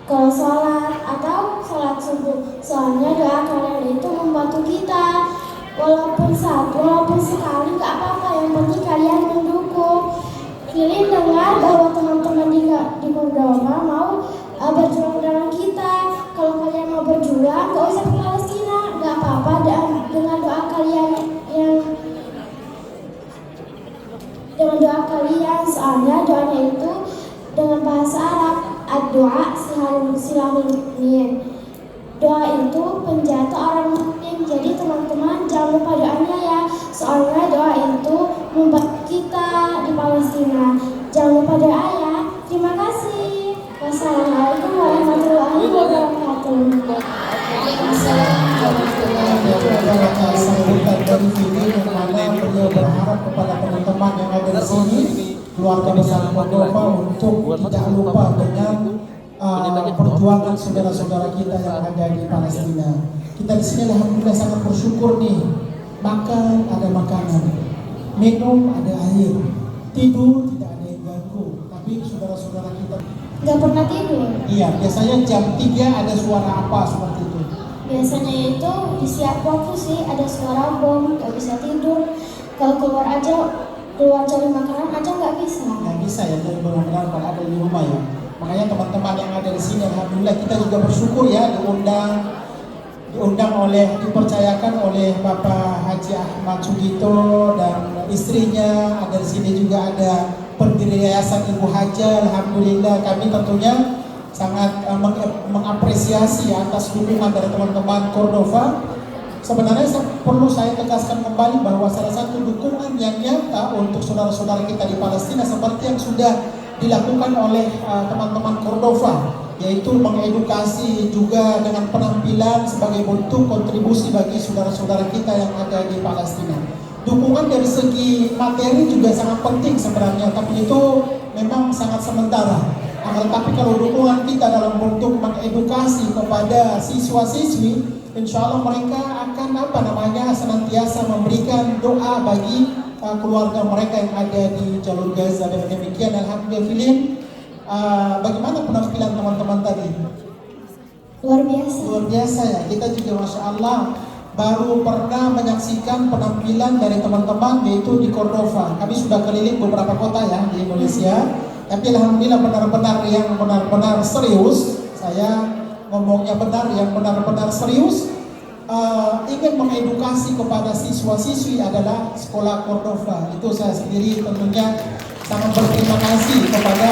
Speaker 5: kalau sholat atau sholat subuh. Soalnya doa kalian itu membantu kita. Walaupun sekali nggak apa-apa, yang penting kalian mendukung. Filin dengar bahwa teman-teman di Cordova mau berjuang dengan kita. Kalau kalian mau berjuang, nggak usah ke Palestina, nggak apa-apa dengan doa kalian soalnya doanya itu dengan bahasa Arab. Ad-doa silahul mu'min. Doa itu penjata orang mukmin. Jadi teman-teman jangan lupa doanya ya, soalnya doa itu membantu kita di Palestina. Jangan lupa doa ya. Terima kasih. Wassalamualaikum warahmatullahi wabarakatuh.
Speaker 8: Itu adalah sambutan dari Filin yang mana beliau berharap kepada teman-teman yang ada di sini, keluarga besar Cordova, untuk tidak lupa dengan perjuangan saudara-saudara kita yang ada di Palestina. Kita di sini alhamdulillah sangat bersyukur nih, makan ada makanan, minum ada air, tidur tidak ada yang ganggu. Tapi saudara-saudara kita
Speaker 5: Gak pernah tidur.
Speaker 8: iya, biasanya jam 3 ada suara apa seperti itu.
Speaker 5: Biasanya itu di siap waktu sih ada suara bom, gak bisa tidur. Kalau keluar cari makanan aja gak bisa.
Speaker 8: Nggak bisa ya, jadi benar-benar kalau ada di rumah ya. Makanya teman-teman yang ada di sini, alhamdulillah kita juga bersyukur ya dipercayakan oleh Bapak Haji Ahmad Sugito dan istrinya. Ada di sini juga ada pendiri Yayasan Ibu Haja. Alhamdulillah kami tentunya sangat mengapresiasi atas dukungan dari teman-teman Cordova. Sebenarnya perlu saya tegaskan kembali bahwa salah satu dukungan yang nyata untuk saudara-saudara kita di Palestina seperti yang sudah dilakukan oleh teman-teman Cordova, yaitu mengedukasi juga dengan penampilan sebagai bentuk kontribusi bagi saudara-saudara kita yang ada di Palestina. Dukungan dari segi materi juga sangat penting sebenarnya, tapi itu memang sangat sementara. Tetapi kalau dukungan kita dalam bentuk mengedukasi kepada siswa-siswi, insya Allah mereka akan senantiasa memberikan doa bagi keluarga mereka yang ada di jalur Gaza. Dan demikian alhamdulillah Filin, bagaimana penampilan teman-teman tadi?
Speaker 5: Luar biasa.
Speaker 8: Luar biasa ya, kita juga Masya Allah baru pernah menyaksikan penampilan dari teman-teman yaitu di Cordova. Kami sudah keliling beberapa kota ya di Indonesia, tapi alhamdulillah benar-benar serius. Saya ngomongnya yang benar-benar serius, ingin mengedukasi kepada siswa-siswi adalah sekolah Cordova. Itu saya sendiri tentunya sangat berterima kasih kepada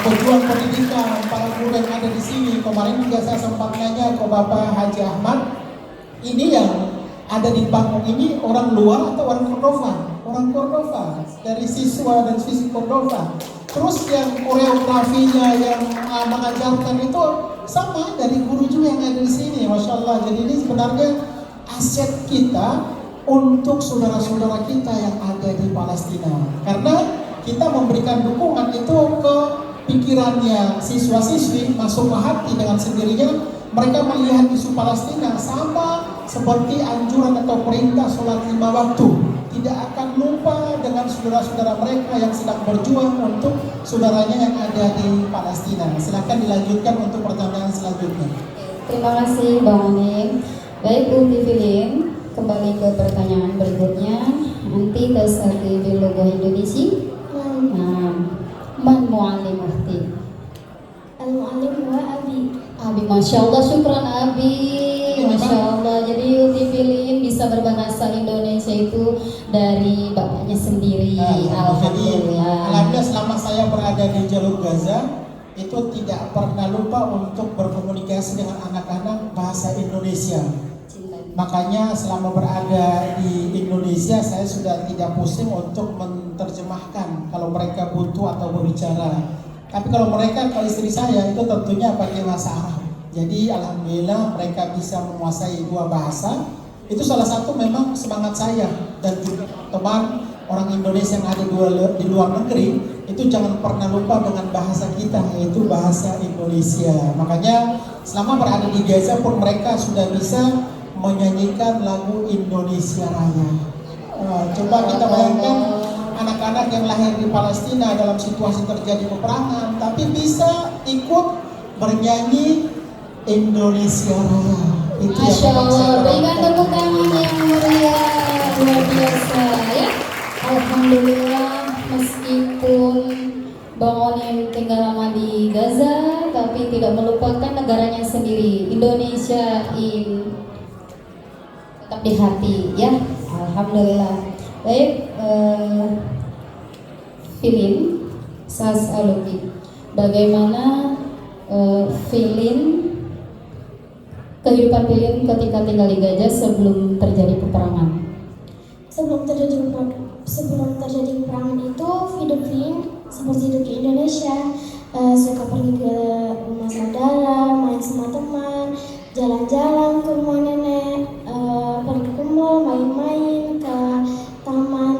Speaker 8: pejuang pendidikan, para guru yang ada di sini. Kemarin juga saya sempat nanya ke Bapak Haji Ahmad, ini yang ada di panggung ini orang luar atau orang Cordova? Orang Cordova, dari siswa dan siswi Cordova. Terus yang koreografinya yang mengajarkan itu sama dari guru juga yang ada di sini, Masya Allah. Jadi ini sebenarnya aset kita untuk saudara-saudara kita yang ada di Palestina. Karena kita memberikan dukungan itu ke pikirannya siswa-siswi, masuk ke hati dengan sendirinya. Mereka melihat isu Palestina sama seperti anjuran atau perintah sholat 5 waktu. Tidak akan lupa dengan saudara-saudara mereka yang sedang berjuang untuk saudaranya yang ada di Palestina. Silakan dilanjutkan untuk pertanyaan selanjutnya.
Speaker 3: Terima kasih Bang Aning. Baik Bu Tifilin, kembali ke pertanyaan berikutnya. Nanti tasati di logo Indonesia. Nah, man mu'allim muhti.
Speaker 5: Al-mu'allim wa abi.
Speaker 3: Abi, Masya Allah, syukran Abi. Masya Allah, jadi Tifilin bisa berbahasa Indonesia itu dari bapaknya sendiri. Alhamdulillah.
Speaker 8: Alhamdulillah selama saya berada di jalur Gaza itu tidak pernah lupa untuk berkomunikasi dengan anak-anak bahasa Indonesia. Makanya selama berada di Indonesia saya sudah tidak pusing untuk menerjemahkan kalau mereka butuh atau berbicara. Tapi kalau mereka, kalau istri saya itu tentunya pakai bahasa Arab. Jadi alhamdulillah mereka bisa menguasai 2 bahasa. Itu salah satu memang semangat saya dan juga teman orang Indonesia yang ada di luar negeri itu jangan pernah lupa dengan bahasa kita, yaitu bahasa Indonesia. Makanya selama berada di Gaza pun mereka sudah bisa menyanyikan lagu Indonesia Raya. Coba kita bayangkan anak-anak yang lahir di Palestina dalam situasi terjadi peperangan, tapi bisa ikut bernyanyi Indonesia Raya. Itu
Speaker 3: Masya
Speaker 8: yang
Speaker 3: Allah,
Speaker 8: saya
Speaker 3: berikan tepuk tangan yang meriah, luar biasa ya. Alhamdulillah, meskipun Bang Onim tinggal lama di Gaza, tapi tidak melupakan negaranya sendiri. Indonesia tetap di hati ya. Alhamdulillah. Baik, Filin Sas'aluki, bagaimana kehidupan Filin ketika tinggal di Gaza sebelum terjadi peperangan?
Speaker 5: Sebelum terjadi peperangan itu, hidup Filin seperti hidup di Indonesia. Suka pergi ke rumah saudara, main sama teman, jalan-jalan ke rumah nenek, pergi ke mall, main-main ke taman.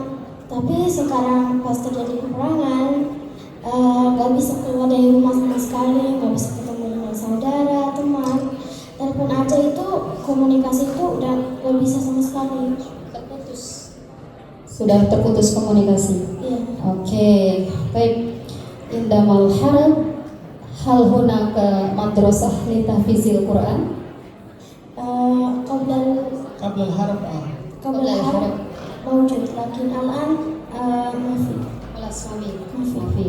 Speaker 5: Tapi sekarang pas terjadi peperangan, gak bisa keluar dari rumah sama sekali, gak bisa ketemu dengan saudara, teman. Telepon aja itu, komunikasi itu udah gak bisa sama sekali.
Speaker 3: Sudah terputus komunikasi.
Speaker 5: Iya.
Speaker 3: Oke, baik. Indamal harab hal hunaka madrasah li tahfizil Quran?
Speaker 8: Qablal harb
Speaker 5: mawjud, lakin al-an mafi.
Speaker 3: Mafi.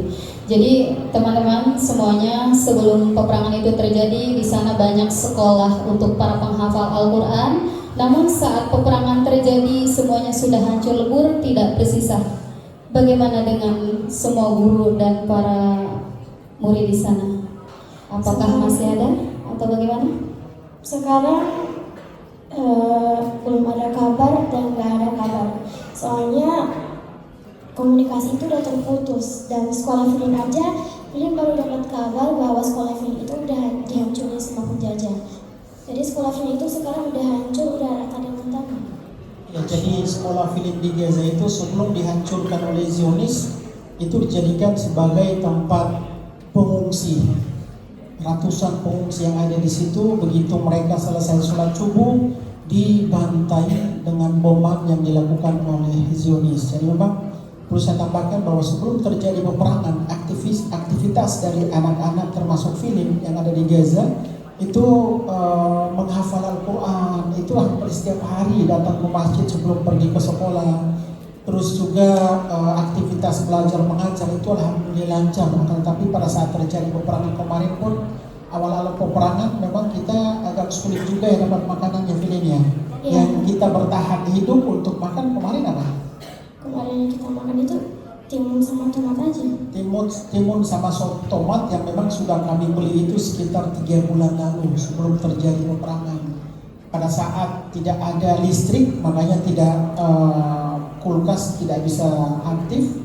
Speaker 3: Jadi teman-teman semuanya, sebelum peperangan itu terjadi di sana banyak sekolah untuk para penghafal Al-Quran. Namun saat peperangan terjadi semuanya sudah hancur lebur, tidak bersisa. Bagaimana dengan semua guru dan para murid di sana? Apakah masih ada atau bagaimana?
Speaker 5: Sekarang belum ada kabar dan nggak ada kabar. Soalnya komunikasi itu udah terputus, dan sekolah Filin aja, Filin baru dapat kabar bahwa sekolah Filin itu udah dihancurin sama penjajah. Jadi sekolah Filin itu sekarang udah hancur, udah rata dengan tanah.
Speaker 8: Ya, jadi sekolah Filin di Gaza itu sebelum dihancurkan oleh Zionis itu dijadikan sebagai tempat pengungsi. Ratusan pengungsi yang ada di situ, begitu mereka selesai sholat subuh dibantai dengan bombard yang dilakukan oleh Zionis. Jadi memang perlu saya tambahkan bahwa sebelum terjadi peperangan, aktivitas dari anak-anak termasuk Filin yang ada di Gaza itu menghafal Al-Quran, itu hampir setiap hari datang ke masjid sebelum pergi ke sekolah. Terus juga aktivitas belajar mengajar itu alhamdulillah lancar. Tetapi pada saat terjadi peperangan kemarin pun, awal-awal peperangan memang kita agak sulit juga ya dapat makanan yang Filin ya. Yang kita bertahan hidup untuk makan kemarin apa?
Speaker 5: Kemarin yang kita makan itu Timun sama tomat aja.
Speaker 8: Timun sama tomat yang memang sudah kami beli itu sekitar 3 bulan lalu sebelum terjadi peperangan. Pada saat tidak ada listrik, makanya kulkas tidak bisa aktif.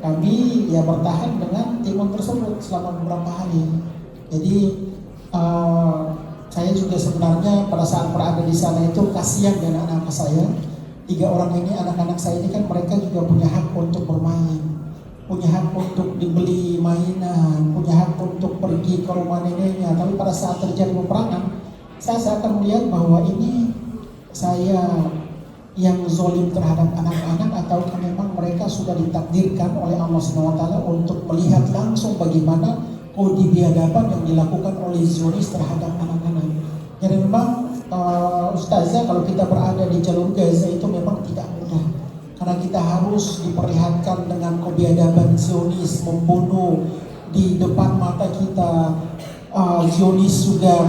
Speaker 8: Kami ya bertahan dengan timun tersebut selama beberapa hari. Jadi saya juga sebenarnya pada saat berada di sana itu kasihan dengan anak-anak saya. 3 orang ini, anak-anak saya ini kan mereka juga punya hak untuk bermain, punya hak untuk dibeli mainan, punya hak untuk pergi ke rumah neneknya. Tapi pada saat terjadi peperangan, saya akan melihat bahwa ini saya yang zolim terhadap anak-anak atau memang mereka sudah ditakdirkan oleh Allah SWT untuk melihat langsung bagaimana kode biadaban yang dilakukan oleh Zionis terhadap anak-anak. Jadi memang Ustazah, kalau kita berada di jalur Gaza itu memang tidak mudah, karena kita harus diperlihatkan dengan kebiadaban Zionis membunuh di depan mata kita. Zionis juga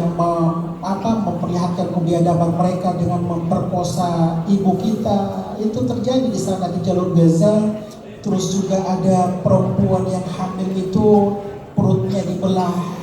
Speaker 8: memperlihatkan kebiadaban mereka dengan memperkosa ibu kita. Itu terjadi di sana di jalur Gaza. Terus juga ada perempuan yang hamil itu perutnya dibelah,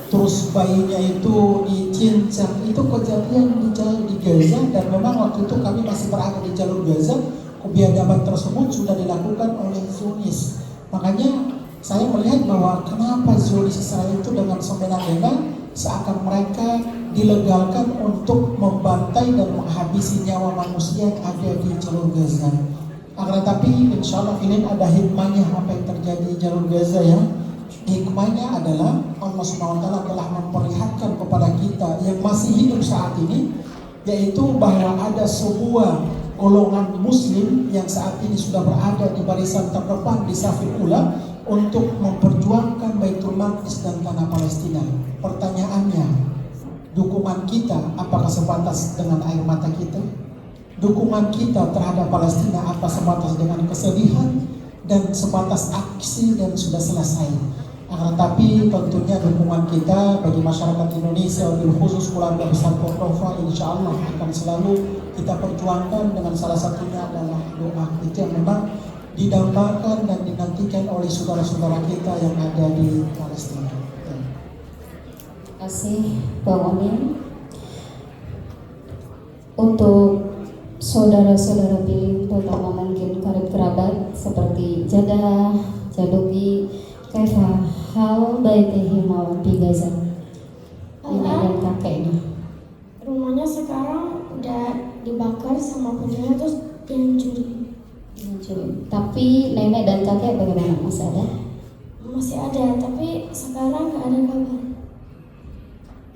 Speaker 8: terus bayinya itu dicincang. Itu kejadian di Gaza, dan memang waktu itu kami masih berada di jalur Gaza. Kebiadaban tersebut sudah dilakukan oleh Zionis. Makanya saya melihat bahwa kenapa Zionis Israel itu dengan semena-mena seakan mereka dilegalkan untuk membantai dan menghabisi nyawa manusia yang ada di jalur Gaza. Akan tetapi insya Allah ini ada hikmahnya apa yang terjadi di jalur Gaza ya. Hikmahnya adalah Allah SWT telah memperlihatkan kepada kita yang masih hidup saat ini, yaitu bahwa ada sebuah golongan muslim yang saat ini sudah berada di barisan terdepan di safil ula untuk memperjuangkan Baitul Maqdis dan tanah Palestina. Pertanyaannya, dukungan kita apakah sebatas dengan air mata kita? Dukungan kita terhadap Palestina apa sebatas dengan kesedihan dan sebatas aksi dan sudah selesai? Tapi tentunya dukungan kita bagi masyarakat Indonesia, bil khusus keluarga besar Cordova, insya Allah akan selalu kita perjuangkan dengan salah satunya adalah doa. Itu yang memang didambakan dan dinantikan oleh saudara-saudara kita yang ada di Palestina.
Speaker 2: Terima kasih Bang Onim. Untuk saudara-saudara pilih, terutama mungkin karib kerabat seperti Jada, Jadogi, Kaifa hal baitihi mawan di Gaza, nenek dan kakeknya.
Speaker 5: Rumahnya sekarang udah dibakar sama penjara terus dihancurin.
Speaker 2: Tapi nenek dan kakek bagaimana, masih ada?
Speaker 5: Masih ada, tapi sekarang nggak ada kabar.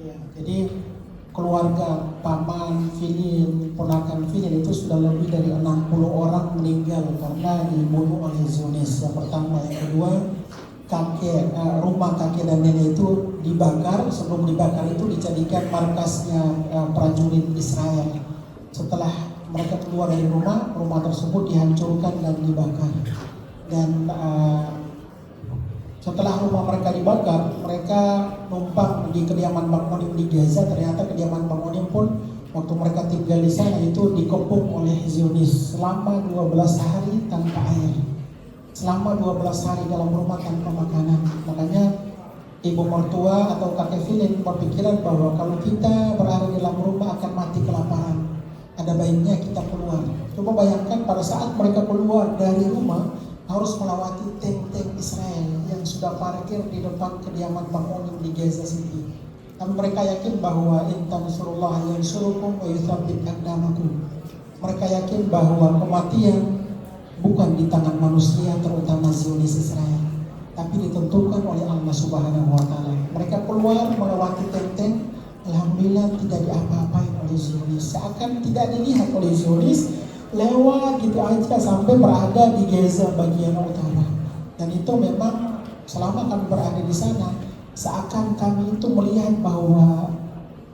Speaker 8: Ya, jadi keluarga paman Filin, ponakan Filin itu sudah lebih dari 60 orang meninggal karena dibunuh oleh Zionis. Yang pertama, yang kedua, rumah kakek dan nenek itu dibakar. Sebelum dibakar itu dijadikan markasnya prajurit Israel. Setelah mereka keluar dari rumah tersebut dihancurkan dan dibakar. Dan setelah rumah mereka dibakar, mereka numpang di kediaman Bang Onim di Gaza. Ternyata kediaman Bang Onim pun waktu mereka tinggal di sana itu dikepung oleh Zionis selama 12 hari tanpa air. Selama 12 hari dalam rumah tanpa makanan. Makanya ibu mertua atau kakek Filin berpikiran bahwa kalau kita berada di dalam rumah akan mati kelaparan. Ada baiknya kita keluar. Coba bayangkan pada saat mereka keluar dari rumah harus melewati tank-tank Israel yang sudah parkir di depan kediaman Bang Onim di Gaza City. Tapi mereka yakin bahwa intan surullah yang surukum wa yuthabbit aqdamakum. Mereka yakin bahwa kematian bukan di tangan manusia, terutama Zionis Israel, tapi ditentukan oleh Allah Subhanahu wa Ta'ala. Mereka keluar melewati tank-tank, alhamdulillah tidak diapa-apain oleh Zionis, seakan tidak dilihat oleh Zionis, lewat gitu aja sampai berada di Gaza bagian utara. Dan itu memang selama kami berada di sana, seakan kami itu melihat bahwa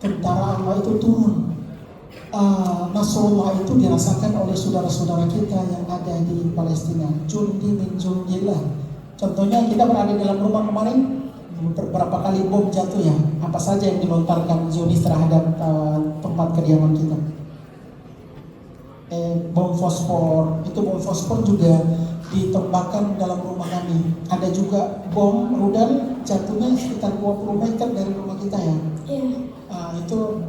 Speaker 8: tentara Allah itu turun. Nasrullah itu dirasakan oleh saudara-saudara kita yang ada di Palestina. Jundi min jundillah. Contohnya kita berada di dalam rumah kemarin, berapa kali bom jatuh ya. Apa saja yang dilontarkan Zionis terhadap tempat kediaman kita. Bom fosfor. Itu bom fosfor juga ditembakkan dalam rumah kami. Ada juga bom rudal jatuhnya sekitar 20 meter dari rumah kita ya.
Speaker 5: Iya.
Speaker 8: Itu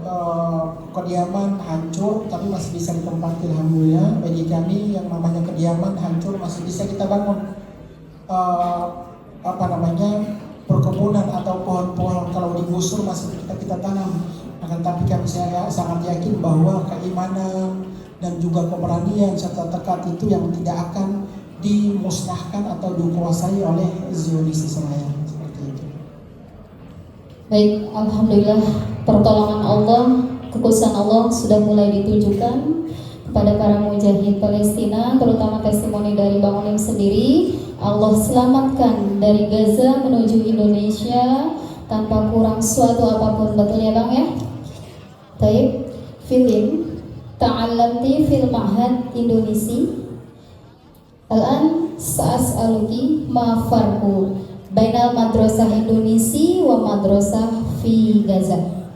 Speaker 8: kediaman hancur tapi masih bisa ditempati, alhamdulillah. Bagi kami yang namanya kediaman hancur masih bisa kita bangun perkebunan atau pohon-pohon. Kalau digusur masih kita tanam. Akan tapi kami sangat yakin bahwa keimanan dan juga keberanian serta tekad itu yang tidak akan dimusnahkan atau dikuasai oleh Zionis Israel. Seperti itu.
Speaker 3: Baik, alhamdulillah pertolongan Allah, kekuasaan Allah sudah mulai ditujukan kepada para mujahid Palestina, terutama testimoni dari Bang Onim sendiri. Allah selamatkan dari Gaza menuju Indonesia tanpa kurang suatu apapun, betul ya Bang ya? Baik, film ta'allamti fil ma'had Indonesia. Al-an sa'as'aluki ma farqu bainal madrasah Indonesia wa madrasah fi Gaza.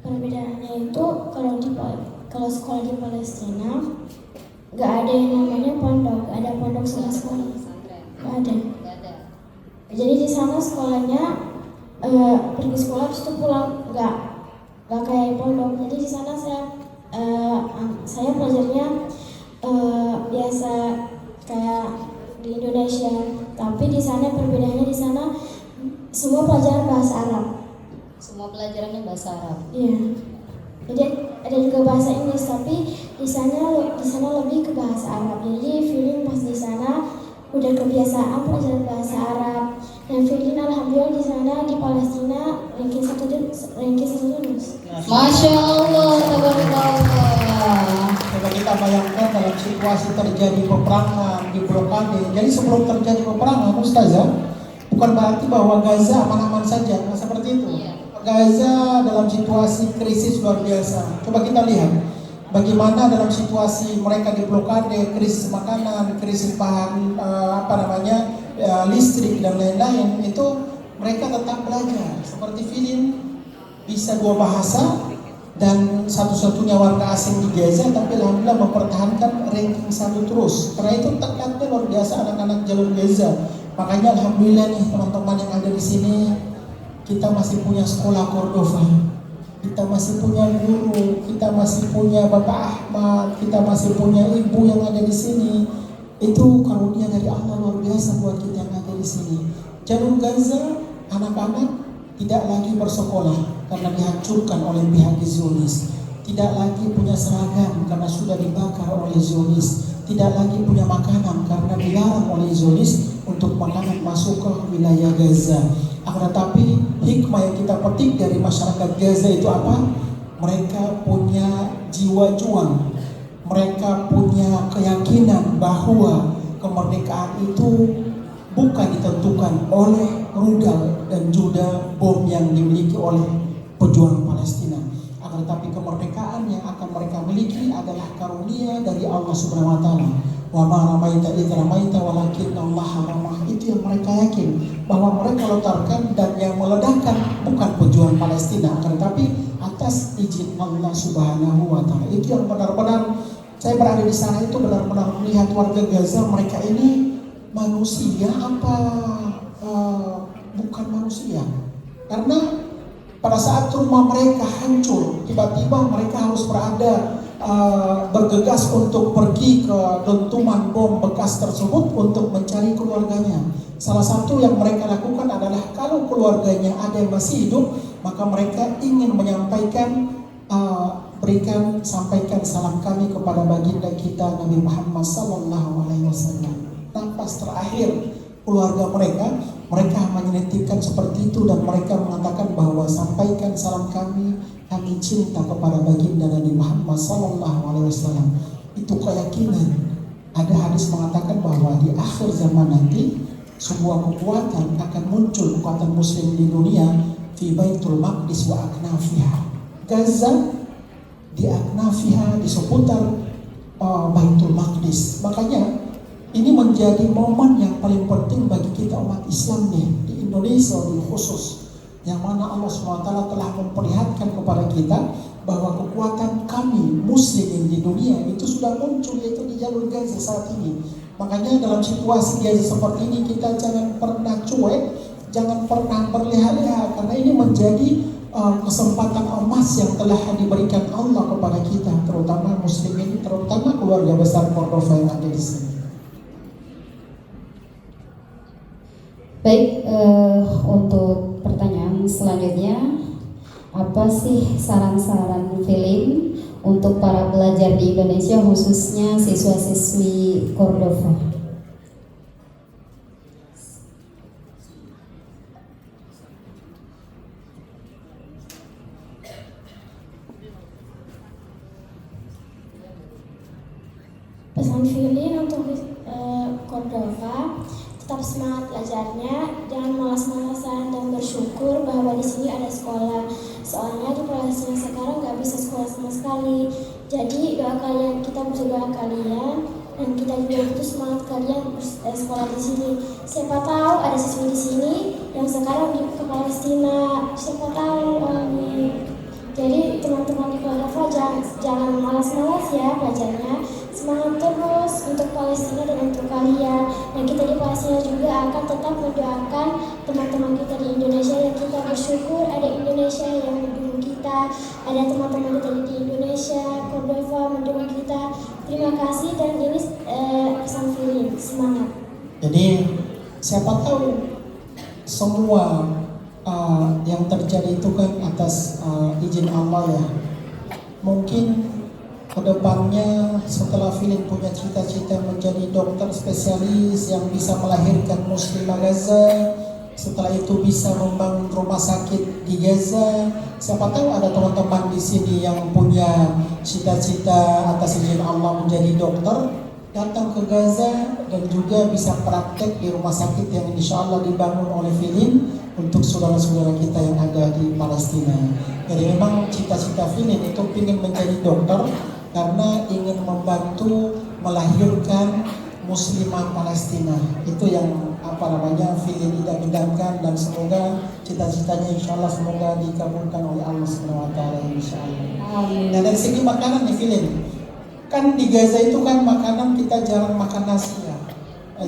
Speaker 5: Perbedaannya itu kalau sekolah di Palestina nggak ada yang namanya pondok, nggak ada pondok sama sekali, nggak ada. Jadi di sana sekolahnya pergi sekolah terus pulang, nggak kayak pondok. Jadi di sana saya belajarnya biasa kayak di Indonesia, tapi di sana perbedaannya di sana semua pelajaran bahasa Arab.
Speaker 3: Semua pelajarannya bahasa Arab.
Speaker 5: Iya. Jadi ada juga bahasa Inggris, tapi di sana lebih ke bahasa Arab. Jadi feeling pas di sana udah kebiasaan pelajaran bahasa Arab. Dan feeling alhamdulillah di sana di Palestina ranking 1 terus.
Speaker 3: Masya Allah, tabarakallah.
Speaker 8: Coba kita bayangkan dalam situasi terjadi peperangan di blokade. Jadi sebelum terjadi peperangan, Ustazah, bukan berarti bahwa Gaza aman-aman saja, nggak seperti itu. Gaza dalam situasi krisis luar biasa. Coba kita lihat bagaimana dalam situasi mereka di blokade, krisis makanan, krisis bahan listrik dan lain-lain, itu mereka tetap belajar. Seperti film bisa 2 bahasa dan satu-satunya warga asing di Gaza, tapi alhamdulillah mempertahankan ranking 1 terus. Karena itu tekadnya luar biasa anak-anak jalur Gaza. Makanya alhamdulillah nih teman-teman yang ada di sini, kita masih punya sekolah Cordova, kita masih punya guru, kita masih punya Bapak Ahmad, kita masih punya ibu yang ada di sini. Itu karunia dari Allah luar biasa buat kita yang ada di sini. Jalur Gaza, anak-anak tidak lagi bersekolah karena dihancurkan oleh pihak Zionis, tidak lagi punya seragam karena sudah dibakar oleh Zionis, tidak lagi punya makanan karena dilarang oleh Zionis untuk makanan masuk ke wilayah Gaza. Akan tetapi hikmah yang kita petik dari masyarakat Gaza itu apa? Mereka punya jiwa juang, mereka punya keyakinan bahwa kemerdekaan itu bukan ditentukan oleh rudal dan juga bom yang dimiliki oleh pejuang Palestina. Akan tetapi kemerdekaan yang akan mereka miliki adalah karunia dari Allah Subhanahu wa taala. Wa ma ramaita idz ramaita walakinna Allah ramah. Itu yang mereka yakin, bahwa mereka lontarkan dan yang meledakkan bukan pejuang Palestina, akan tetapi atas izin Allah Subhanahu wa taala. Itu yang benar-benar saya berada di sana itu benar-benar melihat warga Gaza, mereka ini manusia apa bukan manusia. Karena pada saat rumah mereka hancur, tiba-tiba mereka harus bergegas untuk pergi ke dentuman bom bekas tersebut untuk mencari keluarganya. Salah satu yang mereka lakukan adalah kalau keluarganya ada yang masih hidup, maka mereka ingin menyampaikan sampaikan salam kami kepada baginda kita Nabi Muhammad SAW. Nafas terakhir keluarga mereka menitipkan seperti itu, dan mereka mengatakan bahwa sampaikan salam kami cinta kepada baginda Nabi Muhammad SAW. Itu keyakinan. Ada hadis mengatakan bahwa di akhir zaman nanti sebuah kekuatan akan muncul, kekuatan muslim di dunia, fi Baitul Maqdis wa aknafiha. Gaza di aknafiha, di seputar Baitul Maqdis. Makanya ini menjadi momen yang paling penting bagi kita umat Islam nih di Indonesia di khusus, yang mana Allah SWT telah memperlihatkan kepada kita bahwa kekuatan kami muslimin di dunia itu sudah muncul, yaitu di jalur Gaza saat ini. Makanya dalam situasi Gaza seperti ini kita jangan pernah cuek, jangan pernah berleha-leha, karena ini menjadi kesempatan emas yang telah diberikan Allah kepada kita, terutama muslimin, terutama keluarga besar Cordova yang ada di sini.
Speaker 9: Baik, untuk pertanyaan selanjutnya, apa sih saran-saran film untuk para pelajar di Indonesia, khususnya siswa-siswi Cordova?
Speaker 5: Pesan Filin untuk Cordova, tetap semangat belajarnya, jangan malas-malasan dan bersyukur bahwa di sini ada sekolah. Soalnya di Palestina sekarang nggak bisa sekolah sama sekali. Jadi doa kalian, kita butuh doa kalian, dan kita juga butuh semangat kalian sekolah di sini. Siapa tahu ada siswi di sini yang sekarang ke Palestina. Siapa tahu, amin. Jadi teman-teman di Cordova jangan malas-malas ya belajarnya. Semangat terus untuk Palestina dan untuk kalian. Dan kita di Palestina juga akan tetap mendoakan teman-teman kita di Indonesia, yang kita bersyukur ada Indonesia yang mendukung kita, ada teman-teman kita di Indonesia, Cordova mendukung kita. Terima kasih, dan ini pesan Filin, semangat.
Speaker 8: Jadi siapa tahu semua yang terjadi itu kan atas izin Allah ya. Mungkin kedepannya setelah Filin punya cita-cita menjadi dokter spesialis yang bisa melahirkan muslimah Gaza, setelah itu bisa membangun rumah sakit di Gaza. Siapa tahu ada teman-teman di sini yang punya cita-cita atas izin Allah menjadi dokter, datang ke Gaza dan juga bisa praktek di rumah sakit yang insya Allah dibangun oleh Filin untuk saudara-saudara kita yang ada di Palestina. Jadi memang cita-cita Filin itu ingin menjadi dokter karena ingin membantu melahirkan muslimah Palestina. Itu yang Filin idam-idamkan, dan semoga cita-citanya insya Allah semoga dikabulkan oleh Allah SWT insya Allah. Nah, dari segi makanan nih Filin, kan di Gaza itu kan makanan kita jarang makan nasi ya.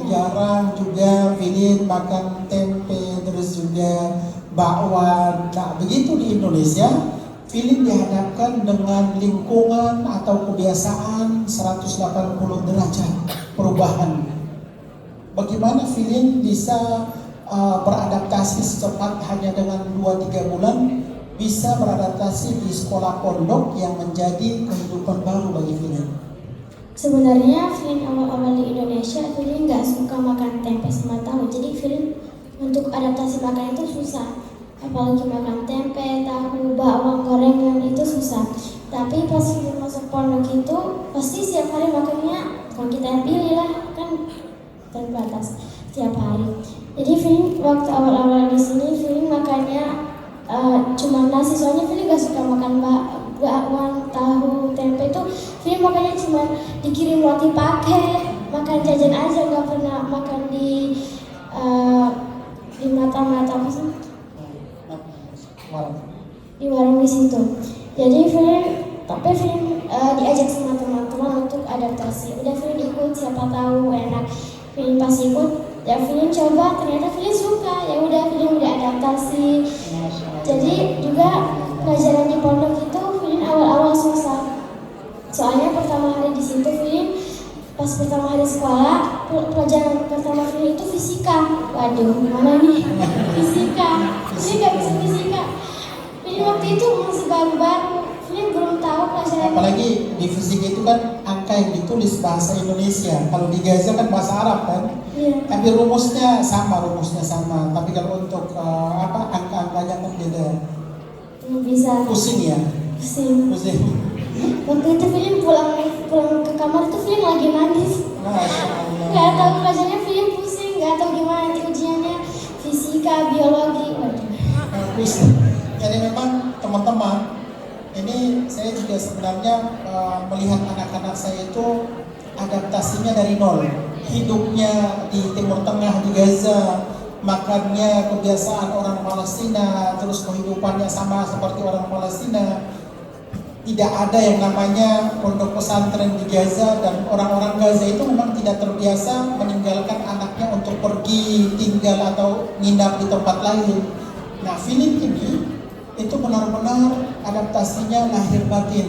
Speaker 8: Jarang juga Filin makan tempe, terus juga bakwan. Nah, begitu di Indonesia Filin dihadapkan dengan lingkungan atau kebiasaan 180 derajat perubahan. Bagaimana Filin bisa beradaptasi secepat hanya dengan 2-3 bulan, bisa beradaptasi di sekolah pondok yang menjadi kehidupan baru bagi Filin?
Speaker 5: Sebenarnya Filin awal-awal di Indonesia, Filin nggak suka makan tempe sama tahu. Jadi Filin untuk adaptasi makan itu susah. Apalagi makan tempe, tahu, bawang, gorengan itu susah. Tapi pas Filin masuk pondok itu, pasti setiap hari makannya, kalau kita yang pilih lah, kan terbatas setiap hari. Jadi Filin waktu awal-awal di sini, Filin makannya cuma nasi. Soalnya Filin nggak suka makan bakwan, tahu, tempe itu. Filin makannya cuma dikirim roti paket, makan jajan aja, nggak pernah makan di mata-mata apa sih? Di warung di situ. Jadi Filin diajak sama teman-teman untuk adaptasi. Udah Filin ikut, siapa tahu enak. Filin pas ikut, ya Filin coba, ternyata Filin suka. Ya udah Filin udah adaptasi. Jadi juga pelajaran di pondok itu Filin awal-awal susah. Soalnya pertama hari di situ Filin, pas pertama hari sekolah, pelajaran pertama Filin itu fisika. Waduh, gimana nih? Fisika. Filin nggak bisa fisika. Filin waktu itu masih baru-baru. Filin belum tahu pelajaran.
Speaker 8: Apalagi di fisika itu kan angka yang ditulis bahasa Indonesia. Kalau di Gaza kan bahasa Arab kan.
Speaker 5: Iya.
Speaker 8: Tapi rumusnya sama. Tapi kalau untuk angka-angkanya kan beda.
Speaker 5: Bisa.
Speaker 8: Pusing ya.
Speaker 5: Pusing. Waktu itu Filin pulang ke kamar itu Filin lagi nangis.
Speaker 8: Masya Allah.
Speaker 5: Gak tahu pelajarannya, Filin pusing, gak tahu gimana nanti ujiannya, fisika, biologi.
Speaker 8: Pusing. Jadi memang teman-teman, ini saya juga sebenarnya melihat anak-anak saya itu adaptasinya dari nol. Hidupnya di Timur Tengah, di Gaza, makannya kebiasaan orang Palestina, terus kehidupannya sama seperti orang Palestina. tidak ada yang namanya pondok pesantren di Gaza, dan orang-orang Gaza itu memang tidak terbiasa meninggalkan anaknya untuk pergi tinggal atau nginap di tempat lain. Nah, film ini itu benar-benar adaptasinya lahir batin,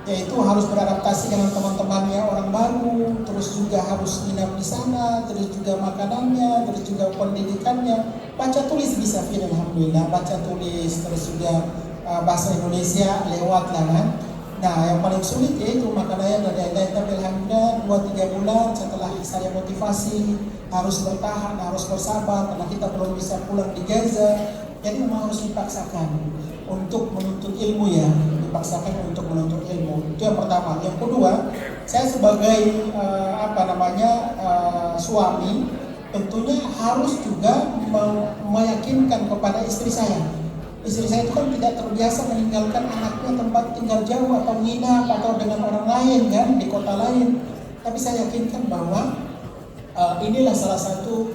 Speaker 8: yaitu harus beradaptasi dengan teman-temannya orang baru, terus juga harus nginap di sana, terus juga makanannya, terus juga pendidikannya. Baca tulis bisa film, alhamdulillah, baca tulis, terus juga bahasa Indonesia lewat lah kan. Nah, yang paling sulit yaitu makanannya dan lain-lain, tapi alhamdulillah 2-3 bulan setelah saya motivasi harus bertahan, harus bersabar karena kita belum bisa pulang di Gaza. Jadi memang harus dipaksakan untuk menuntut ilmu ya, dipaksakan untuk menuntut ilmu. Itu yang pertama. Yang kedua, saya sebagai suami tentunya harus juga meyakinkan kepada istri saya. Istri saya itu kan tidak terbiasa meninggalkan anaknya tempat tinggal jauh atau nginap atau dengan orang lain kan di kota lain. Tapi saya yakinkan bahwa inilah salah satu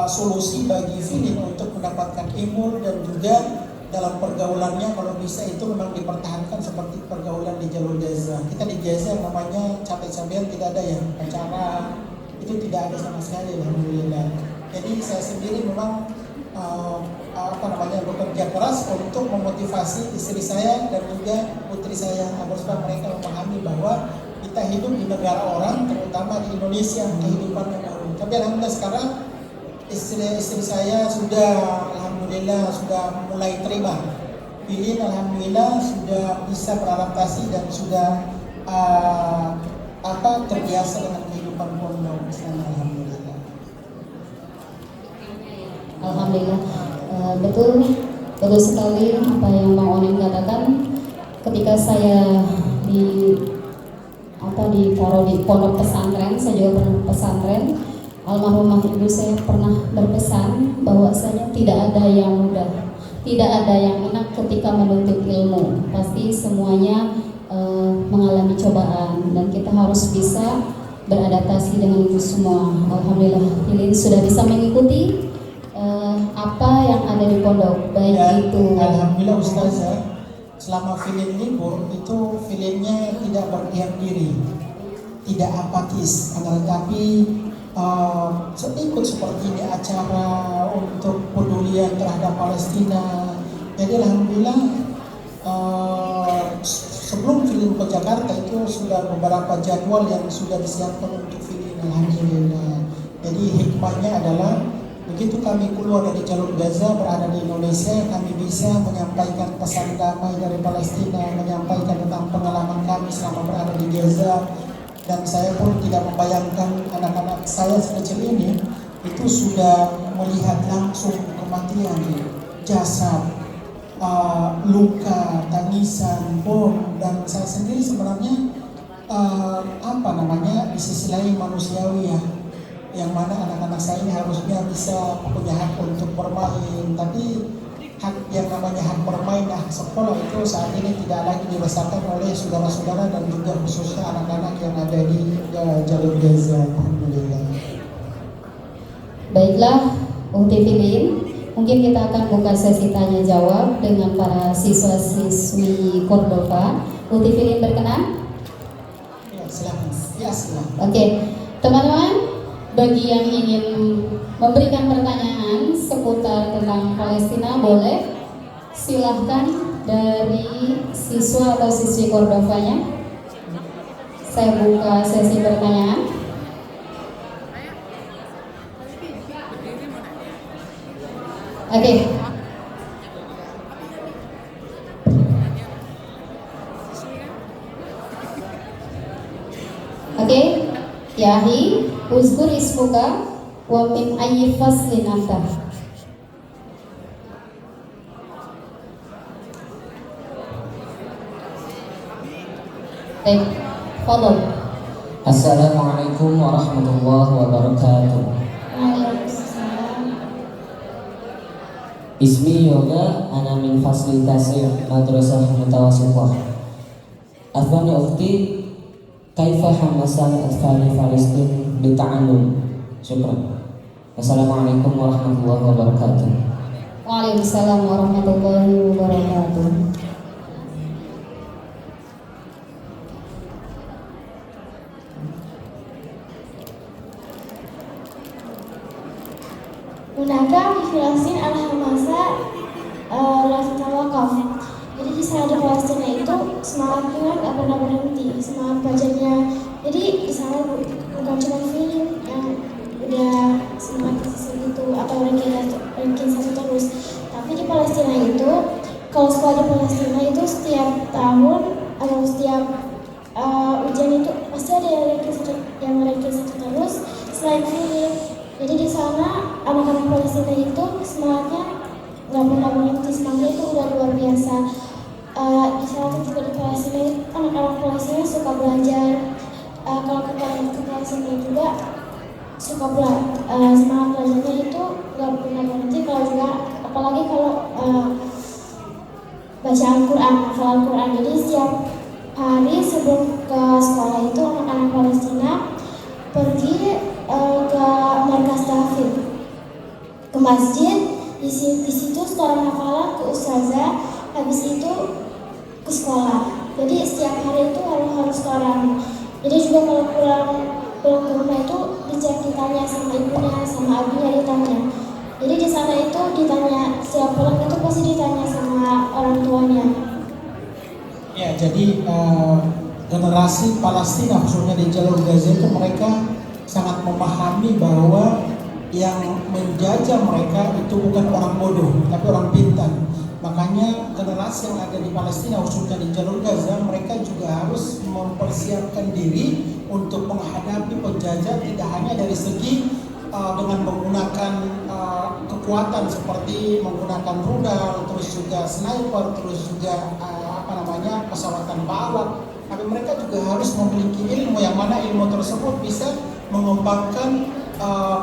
Speaker 8: solusi bagi Filin untuk mendapatkan ilmu, dan juga dalam pergaulannya kalau bisa itu memang dipertahankan seperti pergaulan di jalur Gaza. Kita di Gaza namanya capek-capekan tidak ada ya, acara itu tidak ada sama sekali, alhamdulillah. Jadi saya sendiri memang bekerja keras untuk memotivasi istri saya dan juga putri saya agar supaya mereka memahami bahwa kita hidup di negara orang, terutama di Indonesia, kehidupan yang baru. Tapi alhamdulillah sekarang istri saya sudah alhamdulillah sudah mulai terima. Filin alhamdulillah sudah bisa beradaptasi dan sudah terbiasa dengan kehidupan pondok Islam, alhamdulillah.
Speaker 9: Alhamdulillah. Betul sekali apa yang Bang Onim katakan. Ketika saya ditaruh di pondok pesantren, saya juga pernah pesantren. Almarhumah ibu saya pernah berpesan bahwasanya tidak ada yang mudah, tidak ada yang enak ketika menuntut ilmu. Pasti semuanya mengalami cobaan dan kita harus bisa beradaptasi dengan itu semua. Alhamdulillah, Filin sudah bisa mengikuti apa yang ada di pondok, baik
Speaker 8: ya,
Speaker 9: itu.
Speaker 8: Alhamdulillah Ustazah, selama Filin libur itu Filinnya tidak berdiam diri, tidak apatis, tetapi ikut seperti ini acara untuk pedulian terhadap Palestina. Jadi alhamdulillah sebelum Filin ke Jakarta itu sudah beberapa jadwal yang sudah disiapkan untuk Filin, alhamdulillah. Jadi hikmahnya adalah begitu kami keluar dari jalur Gaza berada di Indonesia, kami bisa menyampaikan pesan damai dari Palestina, menyampaikan tentang pengalaman kami selama berada di Gaza. Dan saya pun tidak membayangkan anak-anak saya sekecil ini itu sudah melihat langsung kematian, jasad, luka, tangisan, bom. Dan saya sendiri sebenarnya di sisi lain manusiawi ya, yang mana anak-anak saya ini harusnya bisa punya hak untuk bermain, tapi hak yang namanya hak bermain, hak sekolah itu saat ini tidak lagi dirasakan oleh saudara-saudara dan juga khususnya anak-anak yang ada di jalur Gaza. Alhamdulillah.
Speaker 9: Baiklah, Ukti Filin, mungkin kita akan buka sesi tanya jawab dengan para siswa-siswi Cordova. Ukti Filin berkenan?
Speaker 8: Ya, silakan. Ya, silakan.
Speaker 9: Oke, teman-teman, bagi yang ingin memberikan pertanyaan seputar tentang Palestina, boleh silahkan dari siswa atau siswi Cordovanya. Saya buka sesi pertanyaan. Oke. Oke, Yahi, uzkur ismuka wa min ayyi faslin anta. Baik, fadhol.
Speaker 10: Assalamualaikum warahmatullahi wabarakatuh. Ismi Yoga, ana min fasli tasir madrasah mutawassithah. Afwani ukhti, kaifa hamasan atfal Palestin bita'allum? Syukran. Wassalamualaikum warahmatullahi wabarakatuh.
Speaker 9: Waalaikumsalam warahmatullahi wabarakatuh.
Speaker 5: sana di Palestina itu semangatnya nggak pernah berhenti, semangat belajarnya. Jadi di sana bukan cuma film yang udah semangat segitu atau ranking satu terus, tapi di Palestina itu kalau sekolah di Palestina itu setiap tahun atau setiap ujian itu pasti ada yang ranking satu terus selain film. Jadi di sana anak-anak Palestina itu semangatnya nggak pernah berhenti, semangatnya itu udah luar biasa. Di sana juga di Palestina anak-anak Palestina suka belajar. Kalau ke Palestina juga suka semangat belajarnya itu nggak pernah berhenti. Kalau juga apalagi kalau baca Al-Quran, hafal Al-Quran. Jadi setiap hari sebelum ke sekolah itu anak-anak Palestina pergi ke markas tahfidz, ke masjid. Di situ setoran hafalan ke ustazah, habis itu ke sekolah. Jadi setiap hari itu harus setoran. Jadi juga kalau pulang ke rumah itu ditanya sama ibunya, sama abinya ditanya. Jadi di sana itu ditanya, setiap pulang itu pasti ditanya sama orang tuanya.
Speaker 8: Ya, jadi generasi Palestina khususnya di jalur Gaza itu mereka sangat memahami bahwa yang menjajah mereka itu bukan orang bodoh, tapi orang pintar. Makanya generasi yang ada di Palestina khususnya di jalur Gaza, mereka juga harus mempersiapkan diri untuk menghadapi penjajah, tidak hanya dari segi dengan menggunakan kekuatan seperti menggunakan rudal, terus juga sniper, terus juga pesawat tanpa awak, tapi mereka juga harus memiliki ilmu yang mana ilmu tersebut bisa mengembangkan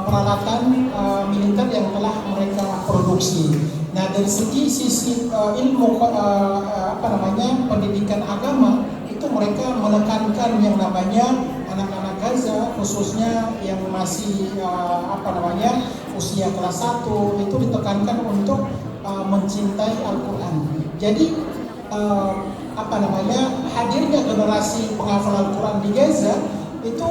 Speaker 8: peralatan militer yang telah mereka produksi. Nah, dari sisi ilmu pendidikan agama itu mereka menekankan yang namanya anak-anak Gaza khususnya yang masih usia kelas 1 itu ditekankan untuk mencintai Al-Quran. Jadi hadirnya generasi penghafal Al-Quran di Gaza itu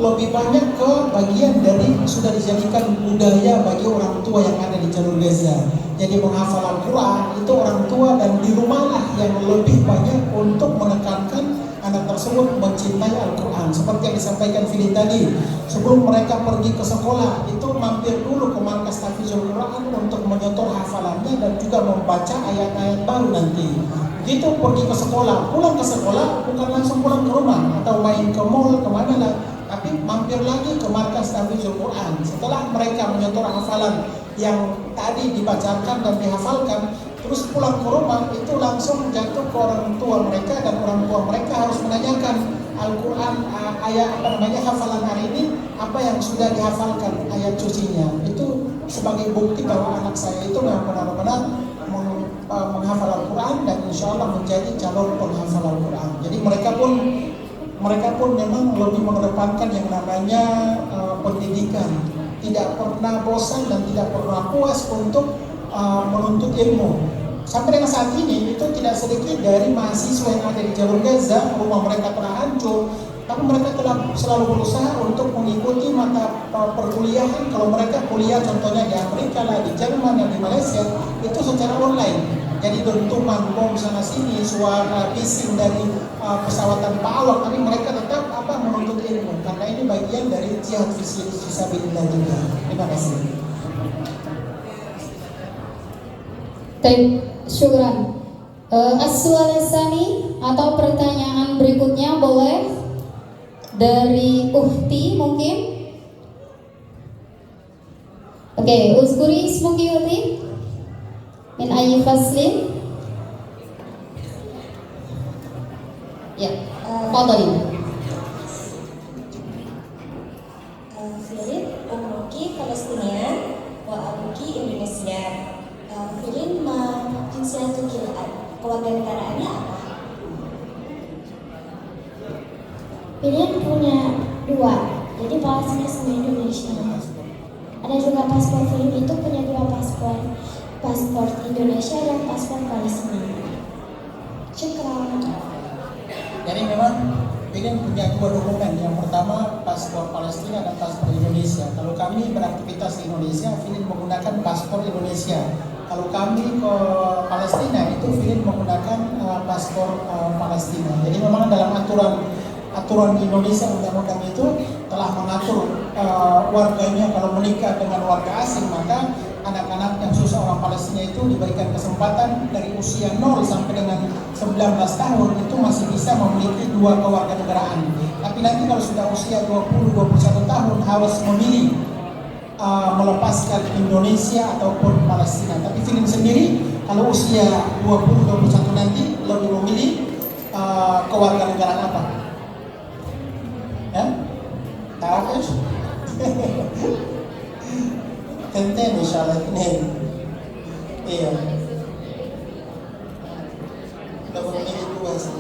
Speaker 8: lebih banyak ke bagian dari sudah dijadikan budaya bagi orang tua yang ada di jalur Gaza. Jadi menghafal Al-Quran itu orang tua dan di rumahlah yang lebih banyak untuk menekankan anak tersebut mencintai Al-Quran. Seperti yang disampaikan Fili tadi, sebelum mereka pergi ke sekolah itu mampir dulu ke markas tahfidzul Quran untuk menyetor hafalannya dan juga membaca ayat-ayat baru nanti. Begitu pergi ke sekolah, pulang ke sekolah bukan langsung pulang ke rumah atau main ke mall kemana lah, tapi mampir lagi ke markas tahfidzul Quran. Setelah mereka menyetor hafalan yang tadi dibacakan dan dihafalkan, terus pulang ke rumah itu langsung jatuh ke orang tua mereka dan orang tua mereka harus menanyakan Al-Quran hafalan hari ini apa yang sudah dihafalkan ayat sucinya. Itu sebagai bukti bahwa anak saya itu memang benar-benar menghafal Al-Quran dan insya Allah menjadi calon penghafal Al-Quran. Jadi mereka pun memang lebih mengedepankan yang namanya pendidikan, tidak pernah bosan dan tidak pernah puas untuk menuntut ilmu. Sampai dengan saat ini itu tidak sedikit dari mahasiswa yang ada di jalur Gaza, rumah mereka telah hancur, tapi mereka telah selalu berusaha untuk mengikuti mata perkuliahan. Kalau mereka kuliah contohnya di Amerika lah, di Jerman dan di Malaysia itu secara online. Jadi dentuman bom sana sini, suara bising dari pesawat tanpa awak, tapi mereka tetap menuntut ilmu karena ini bagian dari jihad fisabilillah juga. Terima kasih.
Speaker 9: Syukran. As-su'al tsani atau pertanyaan berikutnya boleh dari Uhti mungkin. Oke, uzkuri ismuki Uhti. Min ayyi faslin? Ya, fadhali.
Speaker 1: Filin umuki Palestina wa abuki Indonesia. Filin ma jinsiyatu kil'an. Kewarganegaraannya apa?
Speaker 5: Filin punya 2, jadi Palestina sama Indonesia. Ada juga paspor Filin itu punya 2 paspor Indonesia dan paspor Palestina. Syukran.
Speaker 8: Jadi memang Filin punya 2 dokumen. Yang pertama paspor Palestina dan paspor Indonesia. Kalau kami beraktivitas di Indonesia, Filin menggunakan paspor Indonesia. Kalau kami ke Palestina itu Filin menggunakan paspor Palestina. Jadi memang dalam aturan di Indonesia, undang-undang itu telah mengatur warganya kalau menikah dengan warga asing, maka anak-anak yang susah orang Palestina itu diberikan kesempatan dari usia 0 sampai dengan 19 tahun itu masih bisa memiliki 2 kewarganegaraan. Tapi nanti kalau sudah usia 20-21 tahun harus memilih melepaskan Indonesia ataupun Palestina. Tapi Filin sendiri kalau usia 20-21 nanti lebih memilih kewarganegaraan apa? Ya? Tahu? Tenten insyaallah ini. Iya. Udah memilih 2 sih.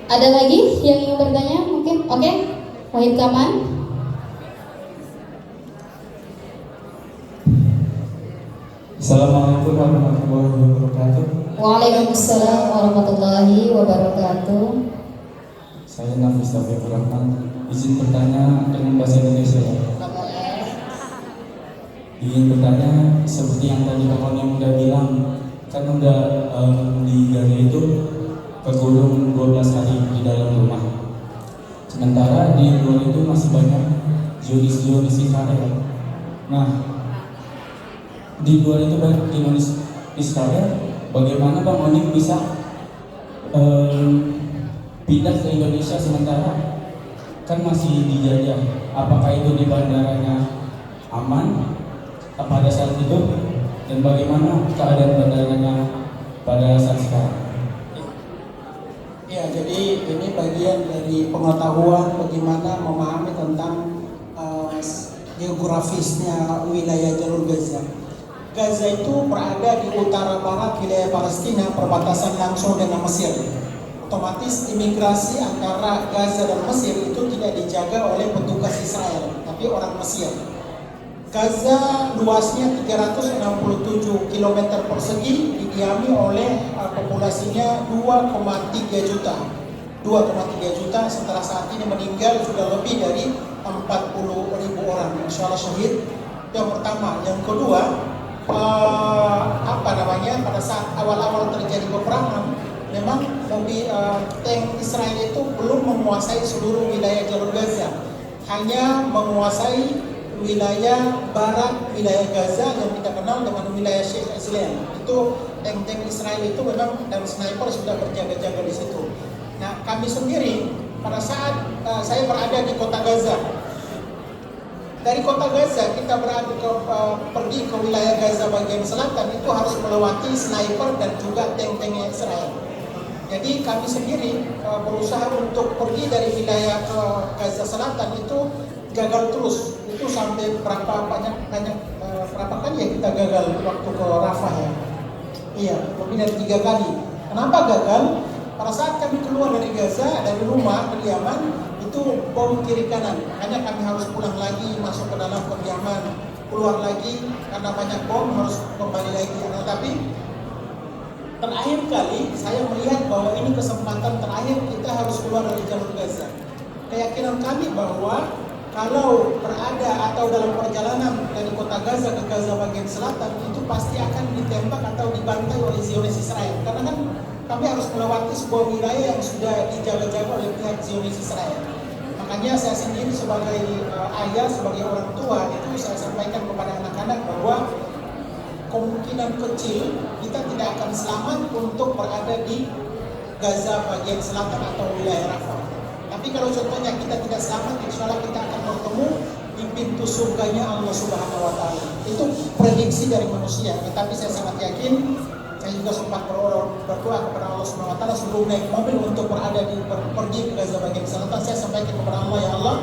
Speaker 9: Ada lagi yang ingin bertanya? Mungkin? Oke. Wahid Kaman.
Speaker 11: Assalamualaikum warahmatullahi wabarakatuh.
Speaker 9: Waalaikumsalam warahmatullahi wabarakatuh.
Speaker 11: Saya Nafis Taufik Rahman. Izin bertanya dengan bahasa Indonesia. Ingin bertanya seperti yang tadi kawan yang udah bilang, kan udah di Gaza itu kekurung 12 hari di dalam rumah. Sementara di luar itu masih banyak Zionis Israel. Nah, di luar itu banyak Zionis Israel. Bagaimana Bang Onim bisa pindah ke Indonesia sementara kan masih dijajah? Apakah itu di bandaranya aman pada saat itu, dan bagaimana keadaan bandaranya pada saat sekarang?
Speaker 8: Ya, jadi ini bagian dari pengetahuan bagaimana memahami tentang geografisnya wilayah jalur Gaza. Gaza itu berada di utara barat wilayah Palestina, perbatasan langsung dengan Mesir. Otomatis imigrasi antara Gaza dan Mesir itu tidak dijaga oleh petugas Israel, tapi orang Mesir. Gaza luasnya 367 km persegi, didiami oleh populasinya 2,3 juta. 2,3 juta, setelah saat ini meninggal sudah lebih dari 40.000 orang, insya Allah syahid. Yang pertama. Yang kedua, pada saat awal-awal terjadi peperangan, memang tank Israel itu belum menguasai seluruh wilayah jalur Gaza, hanya menguasai wilayah barat wilayah Gaza yang kita kenal dengan wilayah Sheikh Islam. Itu tank Israel itu memang dan sniper sudah berjaga-jaga di situ. Nah, kami sendiri pada saat saya berada di kota Gaza, dari kota Gaza kita pergi ke wilayah Gaza bagian selatan itu harus melewati sniper dan juga tank-tanknya Israel. Jadi kami sendiri berusaha untuk pergi dari wilayah ke Gaza selatan itu gagal terus. Itu sampai berapa kali ya kita gagal waktu ke Rafah ya? Iya, lebih dari 3 kali. Kenapa gagal? Pada saat kami keluar dari Gaza, dari rumah kediaman, itu bom kiri kanan. Makanya kami harus pulang lagi, masuk ke dalam kediaman, keluar lagi karena banyak bom, harus kembali lagi. Tetapi terakhir kali saya melihat bahwa ini kesempatan terakhir kita harus keluar dari jalur Gaza. Keyakinan kami bahwa kalau berada atau dalam perjalanan dari kota Gaza ke Gaza bagian selatan itu pasti akan ditembak atau dibantai oleh Zionis Israel. Karena kan kami harus melewati sebuah wilayah yang sudah dijaga-jaga oleh pihak Zionis Israel. Makanya saya sendiri sebagai ayah, sebagai orang tua itu saya sampaikan kepada anak-anak bahwa kemungkinan kecil kita tidak akan selamat untuk berada di Gaza bagian selatan atau wilayah Rafah. Tapi kalau contohnya kita tidak selamat, insya Allah kita akan bertemu di pintu surganya Allah Subhanahu Wa Taala. Itu prediksi dari manusia. Tetapi saya sangat yakin. Saya juga sempat berdoa kepada Allah Subhanahu Wa Taala sebelum naik mobil untuk pergi ke Gaza bagian selatan. Saya sampaikan kepada Allah, ya Allah,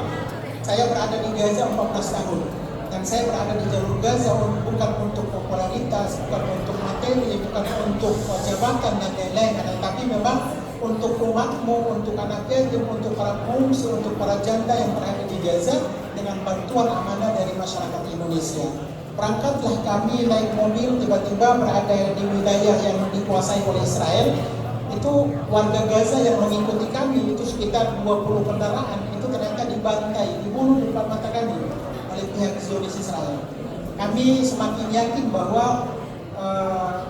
Speaker 8: saya berada di Gaza 14 tahun. Dan saya berada di jalur Gaza bukan untuk popularitas, bukan untuk materi, bukan untuk jabatan dan lain-lain, tetapi memang untuk umatmu, untuk anak yatim, untuk para pengungsi, untuk para janda yang berada di Gaza dengan bantuan amanah dari masyarakat Indonesia. Berangkatlah kami naik mobil, tiba-tiba berada di wilayah yang dikuasai oleh Israel. Itu warga Gaza yang mengikuti kami, itu sekitar 20 kendaraan, itu ternyata dibantai, dibunuh di depan mata kami oleh pihak Zionis Israel. Kami kami semakin yakin bahwa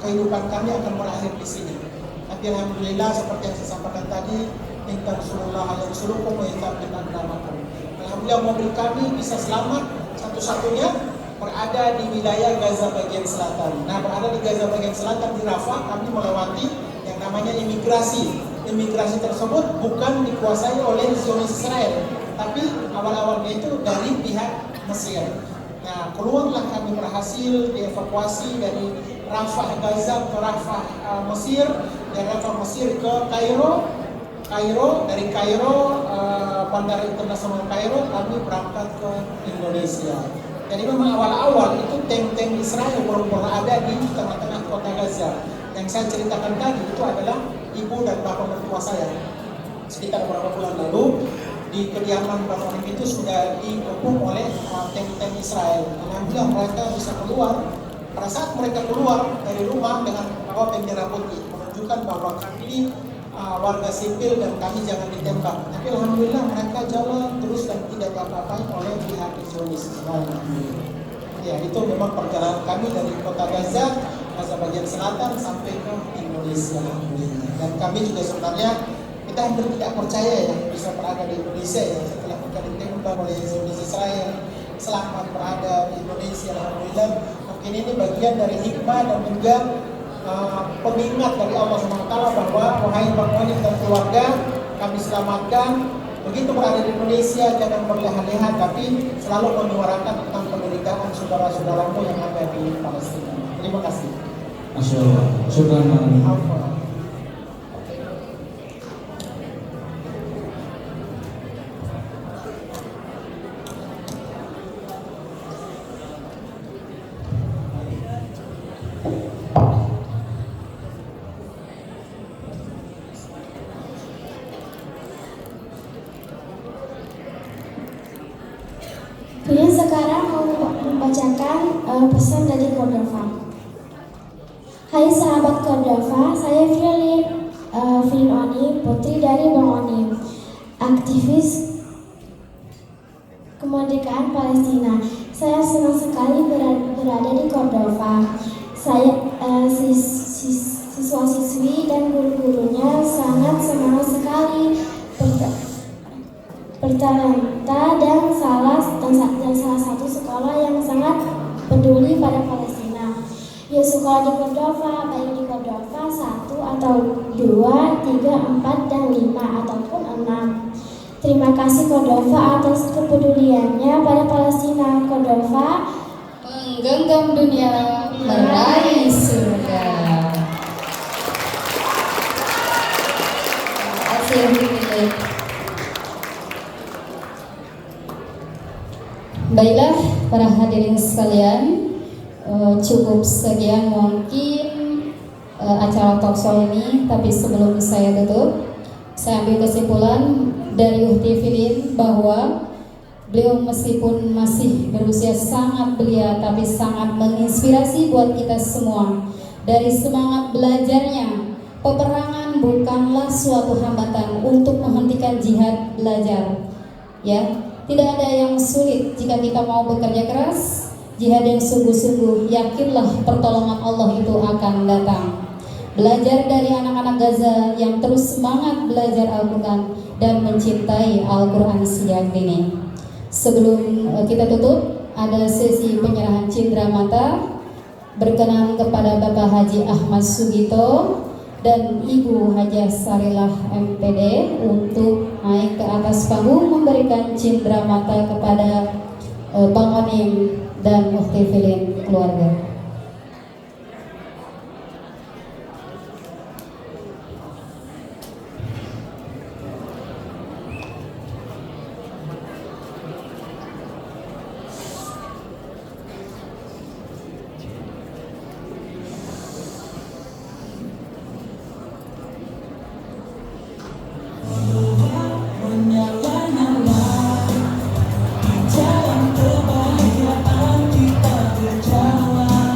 Speaker 8: kehidupan kami akan berakhir di sini. Tapi alhamdulillah seperti yang saya sampaikan tadi, intan Rasulullah yang suruhkum wa yatabin aqdamakum. Alhamdulillah mobil kami bisa selamat satu-satunya berada di wilayah Gaza bagian selatan. Nah, berada di Gaza bagian selatan di Rafah, kami melewati yang namanya imigrasi. Imigrasi tersebut bukan dikuasai oleh Zionis Israel, tapi awal-awalnya itu dari pihak Mesir. Nah, keluarlah kami berhasil dievakuasi dari Rafah Gaza ke Rafah Mesir, dari Rafah Mesir ke Kairo, dari Kairo Bandara Internasional Kairo kami berangkat ke Indonesia. Jadi memang awal-awal itu tank-tank Israel belum berada di tengah-tengah kota Gaza. Yang saya ceritakan tadi itu adalah ibu dan bapak mertua saya. Sekitar beberapa bulan lalu di kediaman bapak itu sudah dikepung oleh tank-tank Israel. Alhamdulillah mereka bisa keluar. Pada saat mereka keluar dari rumah dengan membawa bendera putih, menunjukkan bahwa kami ini warga sipil dan kami jangan ditembak. Tapi alhamdulillah mereka jalan terus dan tidak apa-apa oleh pihak Zionis. Ya, itu memang perjalanan kami dari kota Gaza bagian selatan sampai ke Indonesia. Dan kami juga sebenarnya kita hampir tidak percaya ya bisa berada di Indonesia ya setelah kita ditembak oleh Zionis Israel. Selamat berada di Indonesia, alhamdulillah. Mungkin ini bagian dari hikmah dan juga pengingat dari Allah SWT bahwa wahai Bang Wani dan keluarga, kami selamatkan. Begitu berada di Indonesia jangan berleha-leha, tapi selalu menyuarakan tentang penderitaan saudara-saudaramu yang ada di Palestina. Terima kasih.
Speaker 11: Masya Allah. Syukran.
Speaker 5: Kemudian sekarang mau membacakan pesan dari Cordova. Hai sahabat Cordova, saya Filin Oni, putri dari Bang Oni, aktivis kemerdekaan Palestina. Saya senang sekali berada di Cordova. Saya siswa-siswi dan guru-gurunya sangat semangat sekali, bertalenta dan salah satu sekolah yang sangat peduli pada Palestina. Ya, sekolah di Cordova, baik di Cordova 1 atau 2, 3, 4, dan 5 ataupun 6. Terima kasih Cordova atas kepeduliannya pada Palestina. Cordova
Speaker 9: menggenggam dunia, meraih surga. Terima kasih. Baiklah para hadirin sekalian, cukup sekian mungkin acara talkshow ini. Tapi sebelum saya tutup, saya ambil kesimpulan dari Uhti Filin bahwa beliau meskipun masih berusia sangat belia, tapi sangat menginspirasi buat kita semua. Dari semangat belajarnya, peperangan bukanlah suatu hambatan untuk menghentikan jihad belajar. Ya, tidak ada yang sulit jika kita mau bekerja keras, jihad yang sungguh-sungguh, yakinlah pertolongan Allah itu akan datang. Belajar dari anak-anak Gaza yang terus semangat belajar Al-Quran dan mencintai Al-Quran sejak dini. Sebelum kita tutup, ada sesi penyerahan cindera mata. Berkenan kepada Bapak Haji Ahmad Sugito dan Ibu Hajah Sarilah MPD untuk naik ke atas panggung memberikan cindera mata kepada Bang Onim dan Uhti Filin keluarga.
Speaker 12: Jalan kebahagiaan kita berjalan.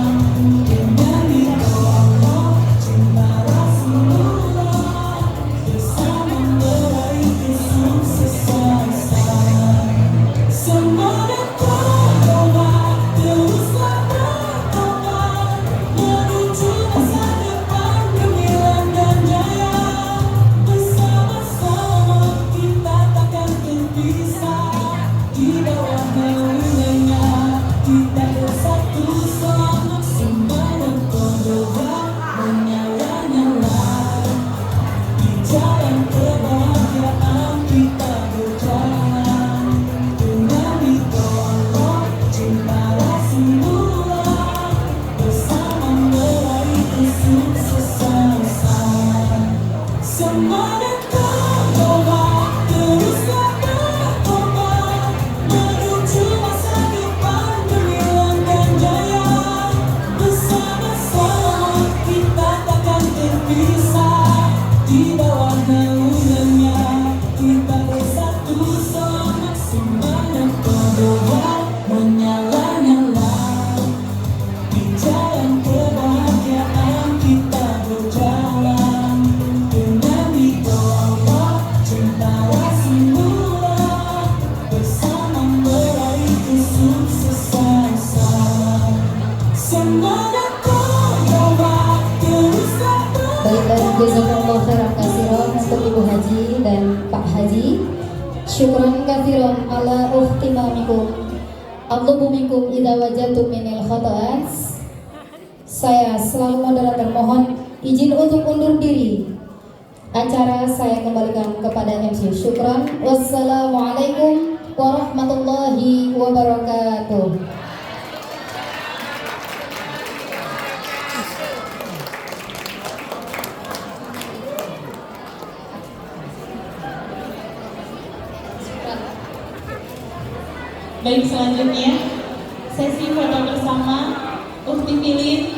Speaker 9: Jazakallahu khairan katsiran untuk Ibu Haji dan Pak Haji. Syukran katsiran ala ihtimamikum. Atlubu minkum idza wajadtum minil khata'at. Saya selaku moderator mohon izin untuk undur diri. Acara saya kembalikan kepada MC. Syukran. Wassalamualaikum warahmatullahi wabarakatuh.
Speaker 6: Baik, selanjutnya sesi foto bersama Ukti Filin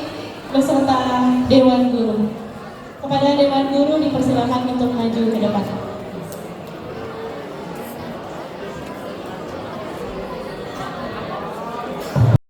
Speaker 6: beserta Dewan Guru. Kepada Dewan Guru dipersilakan untuk maju ke depan.